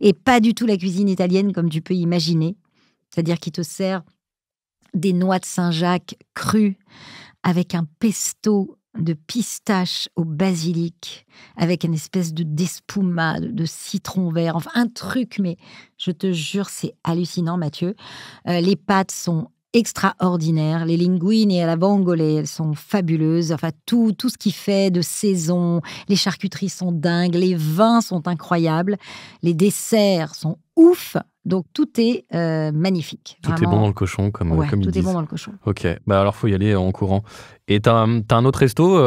[SPEAKER 1] Et pas du tout la cuisine italienne comme tu peux imaginer. C'est-à-dire qu'il te sert des noix de Saint-Jacques crues avec un pesto de pistache au basilic, avec une espèce d'espuma, de citron vert, enfin un truc, mais je te jure, c'est hallucinant, Mathieu. Les pâtes sont extraordinaires, les linguine à la vongole, elles sont fabuleuses, enfin tout ce qui fait de saison, les charcuteries sont dingues, les vins sont incroyables, les desserts sont ouf, donc tout est magnifique.
[SPEAKER 4] Tout est
[SPEAKER 1] Vraiment.
[SPEAKER 4] bon dans le cochon, comme ils
[SPEAKER 1] tout
[SPEAKER 4] disent.
[SPEAKER 1] est bon dans le cochon.
[SPEAKER 4] Ok, bah alors faut y aller en courant. Et t'as un autre resto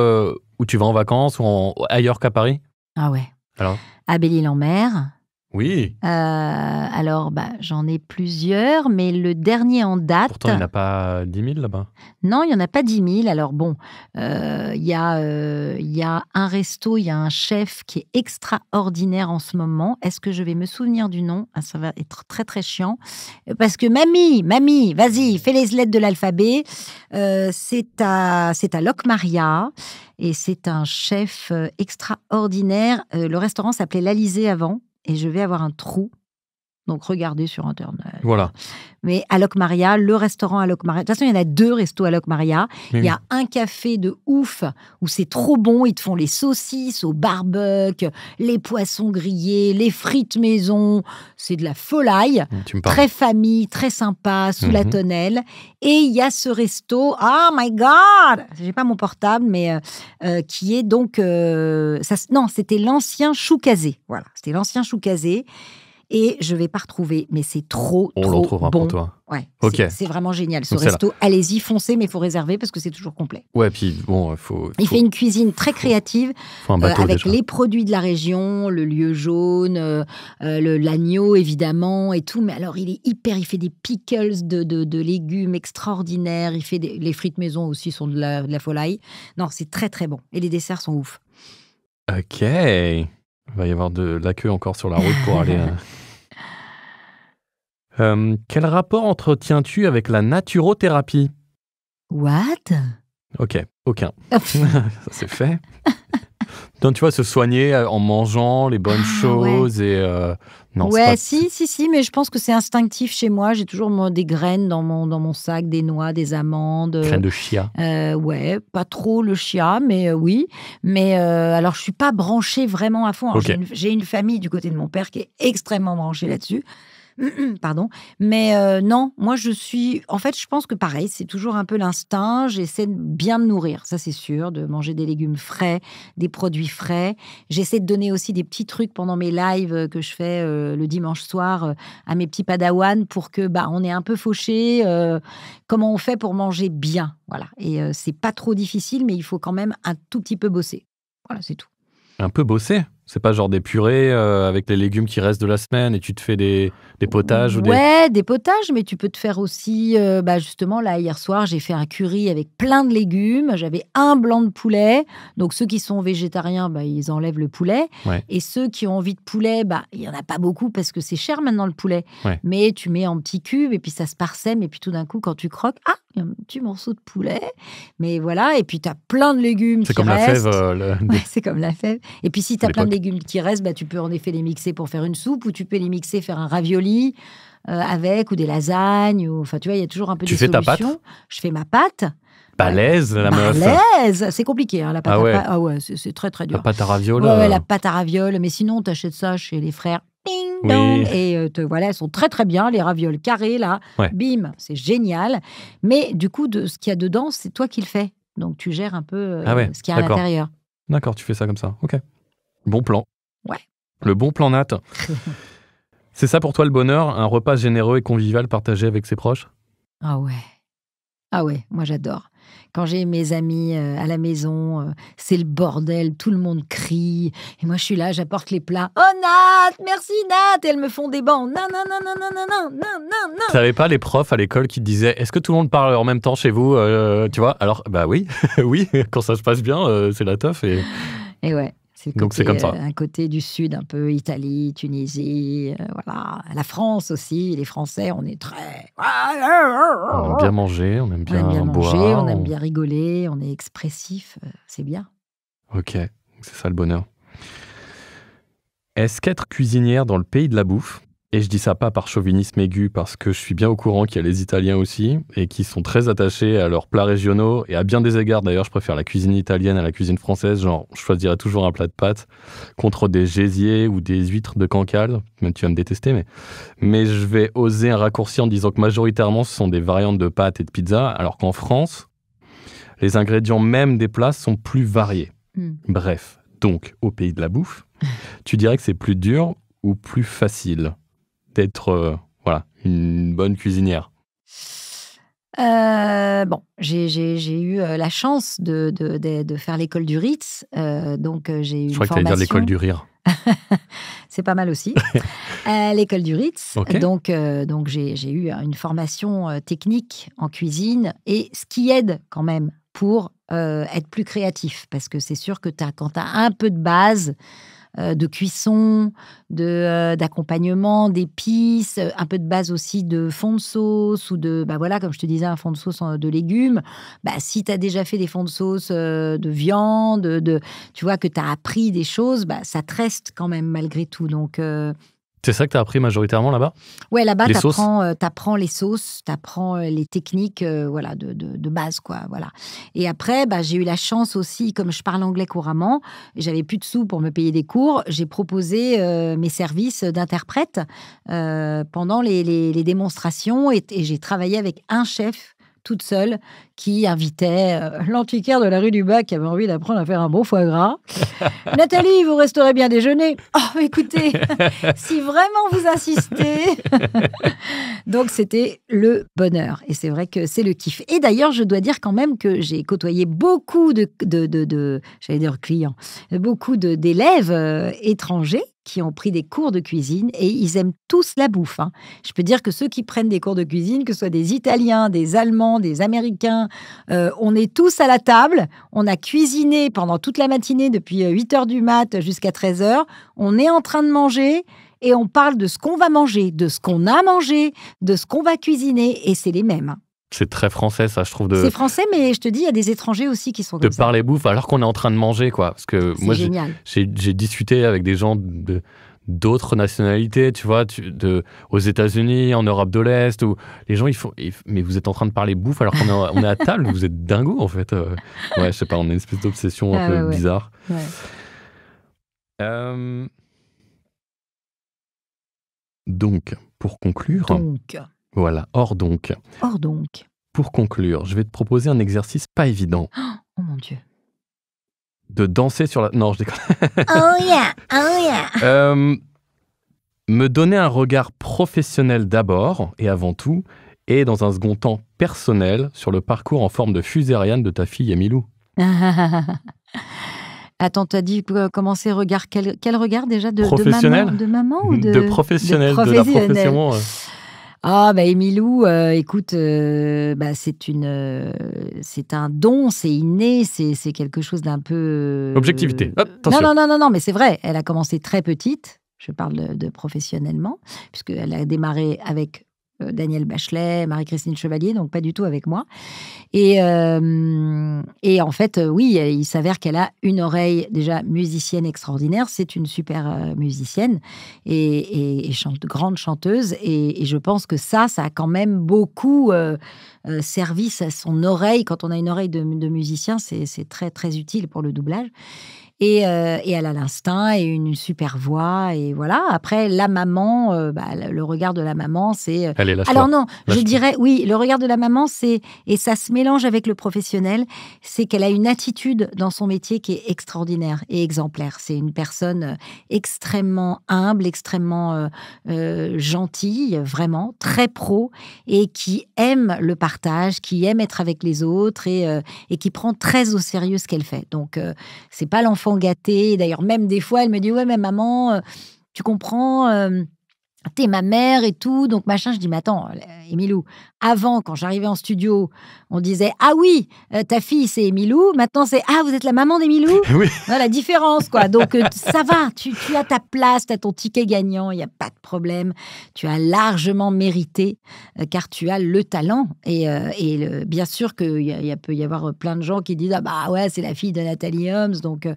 [SPEAKER 4] où tu vas en vacances ou ailleurs qu'à Paris?
[SPEAKER 1] Ah ouais.
[SPEAKER 4] Alors?
[SPEAKER 1] À Belle-Île-en-Mer.
[SPEAKER 4] Oui.
[SPEAKER 1] Alors, j'en ai plusieurs, mais le dernier en date...
[SPEAKER 4] Pourtant, il n'y en a pas 10 000 là-bas.
[SPEAKER 1] Non, il n'y en a pas 10 000. Alors bon, il y a un resto, il y a un chef qui est extraordinaire en ce moment. Est-ce que je vais me souvenir du nom? Ça va être très, très chiant. Parce que mamie, vas-y, fais les lettres de l'alphabet. C'est à Locmaria et c'est un chef extraordinaire. Le restaurant s'appelait l'Alizé avant et je vais avoir un trou. Donc, regardez sur Internet.
[SPEAKER 4] Voilà.
[SPEAKER 1] Mais à Locmaria, le restaurant à Locmaria. De toute façon, il y en a 2 restos à Locmaria.
[SPEAKER 4] Oui,
[SPEAKER 1] il y a un café de ouf où c'est trop bon. Ils te font les saucisses au barbecue, les poissons grillés, les frites maison. C'est de la folie.
[SPEAKER 4] Tu me parles.
[SPEAKER 1] Très famille, très sympa, sous la
[SPEAKER 4] Mhm.
[SPEAKER 1] tonnelle. Et il y a ce resto, oh my God! J'ai pas mon portable, mais qui est donc... non, c'était l'ancien Choukazé. Voilà, c'était l'ancien Choukazé. Et je ne vais pas retrouver, mais c'est trop
[SPEAKER 4] On le
[SPEAKER 1] bon.
[SPEAKER 4] retrouvera pour toi.
[SPEAKER 1] Ouais,
[SPEAKER 4] Ok.
[SPEAKER 1] c'est vraiment génial ce
[SPEAKER 4] Donc, c'est
[SPEAKER 1] resto. Allez-y, foncez, mais il faut réserver parce que c'est toujours complet.
[SPEAKER 4] Ouais, puis bon,
[SPEAKER 1] Il fait une cuisine très créative
[SPEAKER 4] faut un bateau
[SPEAKER 1] avec
[SPEAKER 4] déjà.
[SPEAKER 1] les produits de la région, le lieu jaune, l'agneau évidemment et tout. Mais alors, il fait des pickles de légumes extraordinaires. Il fait les frites maison aussi sont de la folie. Non, c'est très très bon. Et les desserts sont ouf.
[SPEAKER 4] Ok. Il va y avoir de la queue encore sur la route pour aller... quel rapport entretiens-tu avec la naturothérapie?
[SPEAKER 1] What?
[SPEAKER 4] Ok, aucun. Ça c'est fait. Donc tu vois, se soigner en mangeant les bonnes choses et... non, c'est
[SPEAKER 1] Ouais,
[SPEAKER 4] pas...
[SPEAKER 1] si, mais je pense que c'est instinctif chez moi. J'ai toujours des graines dans mon sac, des noix, des amandes.
[SPEAKER 4] Graines de chia.
[SPEAKER 1] Ouais, pas trop le chia, mais oui. Mais alors, je suis pas branchée vraiment à fond. Alors,
[SPEAKER 4] Ok.
[SPEAKER 1] j'ai une famille du côté de mon père qui est extrêmement branchée là-dessus. Pardon. Mais non, moi, en fait, je pense que pareil, c'est toujours un peu l'instinct. J'essaie de bien me nourrir, ça c'est sûr, de manger des légumes frais, des produits frais. J'essaie de donner aussi des petits trucs pendant mes lives que je fais le dimanche soir à mes petits padawans pour que on est un peu fauchés. Comment on fait pour manger bien, voilà. Et c'est pas trop difficile, mais il faut quand même un tout petit peu bosser. Voilà, c'est tout.
[SPEAKER 4] Un peu bossé. C'est pas genre des purées avec les légumes qui restent de la semaine et tu te fais des potages ou des...
[SPEAKER 1] Ouais, des potages, mais tu peux te faire aussi... justement, là, hier soir, j'ai fait un curry avec plein de légumes. J'avais un blanc de poulet. Donc, ceux qui sont végétariens, ils enlèvent le poulet.
[SPEAKER 4] Ouais.
[SPEAKER 1] Et ceux qui ont envie de poulet, il n'y en a pas beaucoup parce que c'est cher maintenant, le poulet.
[SPEAKER 4] Ouais.
[SPEAKER 1] Mais tu mets en petits cubes et puis ça se parsème. Et puis, tout d'un coup, quand tu croques, il y a un petit morceau de poulet. Mais voilà, et puis tu as plein de légumes qui
[SPEAKER 4] C'est comme
[SPEAKER 1] restent.
[SPEAKER 4] la fève.
[SPEAKER 1] Ouais, c'est comme la fève. Et puis, si tu as
[SPEAKER 4] À
[SPEAKER 1] plein de
[SPEAKER 4] l'époque.
[SPEAKER 1] légumes qui restent, tu peux en effet les mixer pour faire une soupe ou tu peux les mixer, faire un ravioli avec ou des lasagnes. Enfin, tu vois, il y a toujours un peu
[SPEAKER 4] Tu
[SPEAKER 1] des
[SPEAKER 4] fais ta
[SPEAKER 1] solutions.
[SPEAKER 4] pâte?
[SPEAKER 1] Je fais ma pâte.
[SPEAKER 4] Balèze, la meuf.
[SPEAKER 1] Balèze. C'est compliqué, hein, la pâte
[SPEAKER 4] Ah ouais.
[SPEAKER 1] à pâte. Ah ouais, c'est très, très dur.
[SPEAKER 4] La pâte à ravioles.
[SPEAKER 1] Ouais, la pâte à ravioles. Mais sinon, tu achètes ça chez les frères. Ding dong.
[SPEAKER 4] Oui.
[SPEAKER 1] Et voilà, elles sont très, très bien. Les ravioles carrées, là.
[SPEAKER 4] Ouais.
[SPEAKER 1] Bim, c'est génial. Mais du coup, ce qu'il y a dedans, c'est toi qui le fais. Donc, tu gères un peu ce qu'il y a à
[SPEAKER 4] d'accord.
[SPEAKER 1] l'intérieur.
[SPEAKER 4] D'accord, tu fais ça comme ça. Ok. Bon plan.
[SPEAKER 1] Ouais.
[SPEAKER 4] Le bon plan Nat. C'est ça pour toi le bonheur, un repas généreux et convivial partagé avec ses proches?
[SPEAKER 1] Ah ouais, moi j'adore. Quand j'ai mes amis à la maison, c'est le bordel, tout le monde crie. Et moi je suis là, j'apporte les plats. Oh Nat, merci Nat. Et elles me font des bancs. Non, non, non, non, non, non, non, non, non, non.
[SPEAKER 4] T'avais pas les profs à l'école qui te disaient est-ce que tout le monde parle en même temps chez vous tu vois? Alors, bah oui, oui, quand ça se passe bien, c'est la teuf. Et
[SPEAKER 1] ouais. C'est le
[SPEAKER 4] donc
[SPEAKER 1] côté,
[SPEAKER 4] c'est comme ça.
[SPEAKER 1] Un côté du sud, un peu Italie, Tunisie, voilà. La France aussi, les Français, on est très...
[SPEAKER 4] On aime bien manger, on aime bien,
[SPEAKER 1] On aime bien
[SPEAKER 4] boire.
[SPEAKER 1] manger, on aime bien rigoler, on est expressif, c'est bien.
[SPEAKER 4] Ok, c'est ça le bonheur. Est-ce qu'être cuisinière dans le pays de la bouffe, et je dis ça pas par chauvinisme aigu parce que je suis bien au courant qu'il y a les Italiens aussi et qui sont très attachés à leurs plats régionaux et à bien des égards d'ailleurs je préfère la cuisine italienne à la cuisine française, genre je choisirais toujours un plat de pâtes contre des gésiers ou des huîtres de Cancale, même tu vas me détester mais je vais oser un raccourci en disant que majoritairement ce sont des variantes de pâtes et de pizza alors qu'en France les ingrédients même des plats sont plus variés. Bref, donc au pays de la bouffe, tu dirais que c'est plus dur ou plus facile d'être une bonne cuisinière?
[SPEAKER 1] Bon, j'ai eu la chance de faire l'école du Ritz, donc j'ai eu
[SPEAKER 4] Je
[SPEAKER 1] une
[SPEAKER 4] crois que tu allais dire
[SPEAKER 1] formation.
[SPEAKER 4] l'école du rire.
[SPEAKER 1] C'est pas mal aussi. À l'école du Ritz.
[SPEAKER 4] Ok.
[SPEAKER 1] Donc j'ai eu une formation technique en cuisine et ce qui aide quand même pour être plus créatif. Parce que c'est sûr que quand tu as un peu de base de cuisson, d'accompagnement, d'épices, un peu de base aussi de fond de sauce ou voilà, comme je te disais, un fond de sauce de légumes. Si tu as déjà fait des fonds de sauce de viande, tu vois que tu as appris des choses, ça te reste quand même malgré tout. Donc,
[SPEAKER 4] C'est ça que tu as appris majoritairement là-bas?
[SPEAKER 1] ouais, là-bas,
[SPEAKER 4] Les
[SPEAKER 1] tu
[SPEAKER 4] sauces?
[SPEAKER 1] apprends les sauces, tu apprends les techniques voilà, de base. Quoi, voilà. Et après, j'ai eu la chance aussi, comme je parle anglais couramment, et j'avais plus de sous pour me payer des cours, j'ai proposé mes services d'interprète pendant les démonstrations et j'ai travaillé avec un chef toute seule qui invitait l'antiquaire de la rue du Bac qui avait envie d'apprendre à faire un bon foie gras. Nathalie, vous resterez bien déjeuner. Oh, écoutez, si vraiment vous insistez. Donc, c'était le bonheur. Et c'est vrai que c'est le kiff. Et d'ailleurs, je dois dire quand même que j'ai côtoyé beaucoup j'allais dire clients, beaucoup d'élèves étrangers qui ont pris des cours de cuisine et ils aiment tous la bouffe. Hein. Je peux dire que ceux qui prennent des cours de cuisine, que ce soit des Italiens, des Allemands, des Américains, on est tous à la table. On a cuisiné pendant toute la matinée depuis 8h du mat jusqu'à 13h. On est en train de manger et on parle de ce qu'on va manger, de ce qu'on a mangé, de ce qu'on va cuisiner et c'est les mêmes. Hein.
[SPEAKER 4] C'est très français, ça, je trouve.
[SPEAKER 1] C'est français, mais je te dis, il y a des étrangers aussi qui sont
[SPEAKER 4] De
[SPEAKER 1] comme ça.
[SPEAKER 4] parler bouffe alors qu'on est en train de manger, quoi. Parce que
[SPEAKER 1] C'est
[SPEAKER 4] moi,
[SPEAKER 1] génial.
[SPEAKER 4] j'ai discuté avec des gens d'autres nationalités, tu vois, aux États-Unis, en Europe de l'Est, où les gens, mais vous êtes en train de parler bouffe alors qu'on est à table, vous êtes dingo, en fait. Ouais, je sais pas, on a une espèce d'obsession un peu bizarre.
[SPEAKER 1] Ouais.
[SPEAKER 4] Donc, pour conclure... Voilà, Or donc, pour conclure, je vais te proposer un exercice pas évident.
[SPEAKER 1] Oh mon Dieu.
[SPEAKER 4] De danser sur la... Non, je déconne.
[SPEAKER 3] Oh yeah, oh yeah.
[SPEAKER 4] Me donner un regard professionnel d'abord et avant tout, et dans un second temps personnel, sur le parcours en forme de fusée Ariane de ta fille Emilou.
[SPEAKER 1] Attends, t'as dit commencer regard quel regard déjà
[SPEAKER 4] professionnel
[SPEAKER 1] de maman ou
[SPEAKER 4] de professionnel, de la profession.
[SPEAKER 1] Ah Emilou, écoute, c'est un don, c'est inné, c'est quelque chose d'un peu
[SPEAKER 4] Objectivité. Attention.
[SPEAKER 1] Non, mais c'est vrai. Elle a commencé très petite. Je parle de professionnellement, puisqu'elle a démarré avec Daniel Bachelet, Marie-Christine Chevalier, donc pas du tout avec moi. Et en fait, oui, il s'avère qu'elle a une oreille déjà musicienne extraordinaire. C'est une super musicienne et grande chanteuse. Et je pense que ça a quand même beaucoup servi à son oreille. Quand on a une oreille de musicien, c'est très, très utile pour le doublage. Et elle a l'instinct et une super voix. Et voilà. Après, la maman, le regard de la maman, c'est...
[SPEAKER 4] Elle est
[SPEAKER 1] Alors non, je dirais, oui, le regard de la maman, c'est... Et ça se mélange avec le professionnel. C'est qu'elle a une attitude dans son métier qui est extraordinaire et exemplaire. C'est une personne extrêmement humble, extrêmement gentille, vraiment, très pro, et qui aime le partage, qui aime être avec les autres et qui prend très au sérieux ce qu'elle fait. Donc, c'est pas l'enfant gâté. D'ailleurs, même des fois, elle me dit « Ouais, mais maman, tu comprends, t'es ma mère et tout. » Donc, machin, je dis « Mais attends, Emilou, avant, quand j'arrivais en studio, on disait « Ah oui, ta fille, c'est Emilou. » Maintenant, c'est « Ah, vous êtes la maman d'Emilou. »
[SPEAKER 4] Oui.
[SPEAKER 1] Voilà, la différence, quoi. Donc, ça va. Tu as ta place, tu as ton ticket gagnant. Il n'y a pas de problème. Tu as largement mérité, car tu as le talent. Et bien sûr qu'il peut y avoir plein de gens qui disent « Ah bah ouais, c'est la fille de Nathalie Holmes. » Donc,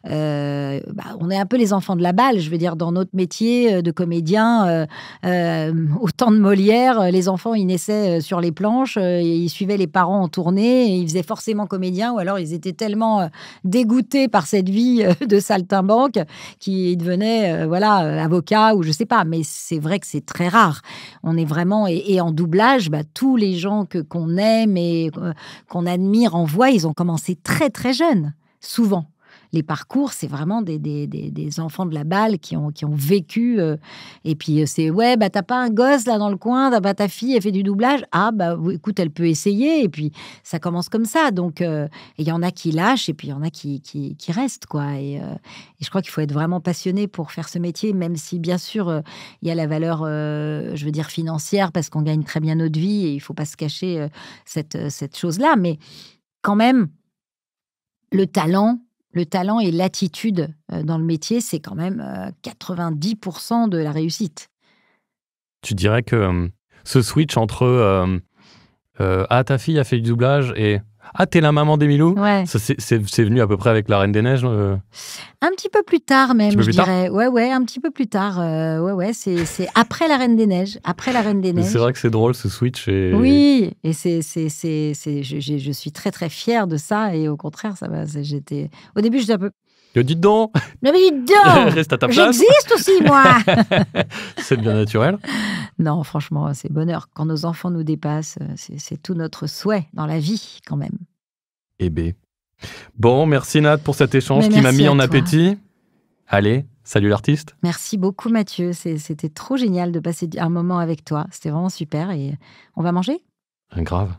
[SPEAKER 1] on est un peu les enfants de la balle. Je veux dire, dans notre métier de comédien, au temps de Molière, les enfants, ils naissaient sur les planches, ils suivaient les parents en tournée, et ils faisaient forcément comédien, ou alors ils étaient tellement dégoûtés par cette vie de saltimbanque qu'ils devenaient avocats ou je sais pas. Mais c'est vrai que c'est très rare. On est vraiment... Et en doublage, tous les gens qu'on aime et qu'on admire en voix, ils ont commencé très, très jeunes, souvent. les parcours, c'est vraiment des enfants de la balle qui ont vécu. Et puis, c'est, ouais, bah, t'as pas un gosse là dans le coin, t'as pas ta fille, elle fait du doublage. Ah, bah, écoute, elle peut essayer. Et puis, ça commence comme ça. Donc, il y en a qui lâchent et puis il y en a qui restent, quoi. Et je crois qu'il faut être vraiment passionné pour faire ce métier, même si, bien sûr, il y a la valeur, je veux dire, financière, parce qu'on gagne très bien notre vie et il faut pas se cacher cette chose-là. Mais quand même, le talent et l'attitude dans le métier, c'est quand même 90% de la réussite.
[SPEAKER 4] Tu dirais que ce switch entre ah, ta fille a fait du doublage et ah, t'es la maman d'Emilou,
[SPEAKER 1] Ouais.
[SPEAKER 4] ça, c'est venu à peu près avec La Reine des Neiges.
[SPEAKER 1] Un petit peu plus tard même, je dirais. Ouais, un petit peu plus tard. Ouais, c'est après La Reine des Neiges. Après La Reine des
[SPEAKER 4] Mais
[SPEAKER 1] Neiges.
[SPEAKER 4] c'est vrai que c'est drôle ce switch.
[SPEAKER 1] Oui, et je suis très très fière de ça et au contraire, ça va. Au début, j'étais un peu.
[SPEAKER 4] Dites donc,
[SPEAKER 3] Non, mais dis donc,
[SPEAKER 4] reste à ta place.
[SPEAKER 3] j'existe aussi, moi.
[SPEAKER 4] C'est bien naturel.
[SPEAKER 1] Non, franchement, c'est bonheur. Quand nos enfants nous dépassent, c'est tout notre souhait dans la vie, quand même.
[SPEAKER 4] Eh bien. Bon, merci Nat pour cet échange
[SPEAKER 1] Mais
[SPEAKER 4] qui m'a
[SPEAKER 1] merci
[SPEAKER 4] mis
[SPEAKER 1] à
[SPEAKER 4] en
[SPEAKER 1] toi.
[SPEAKER 4] appétit. Allez, salut l'artiste.
[SPEAKER 1] Merci beaucoup, Mathieu. C'était trop génial de passer un moment avec toi. C'était vraiment super et on va manger ?
[SPEAKER 4] Grave.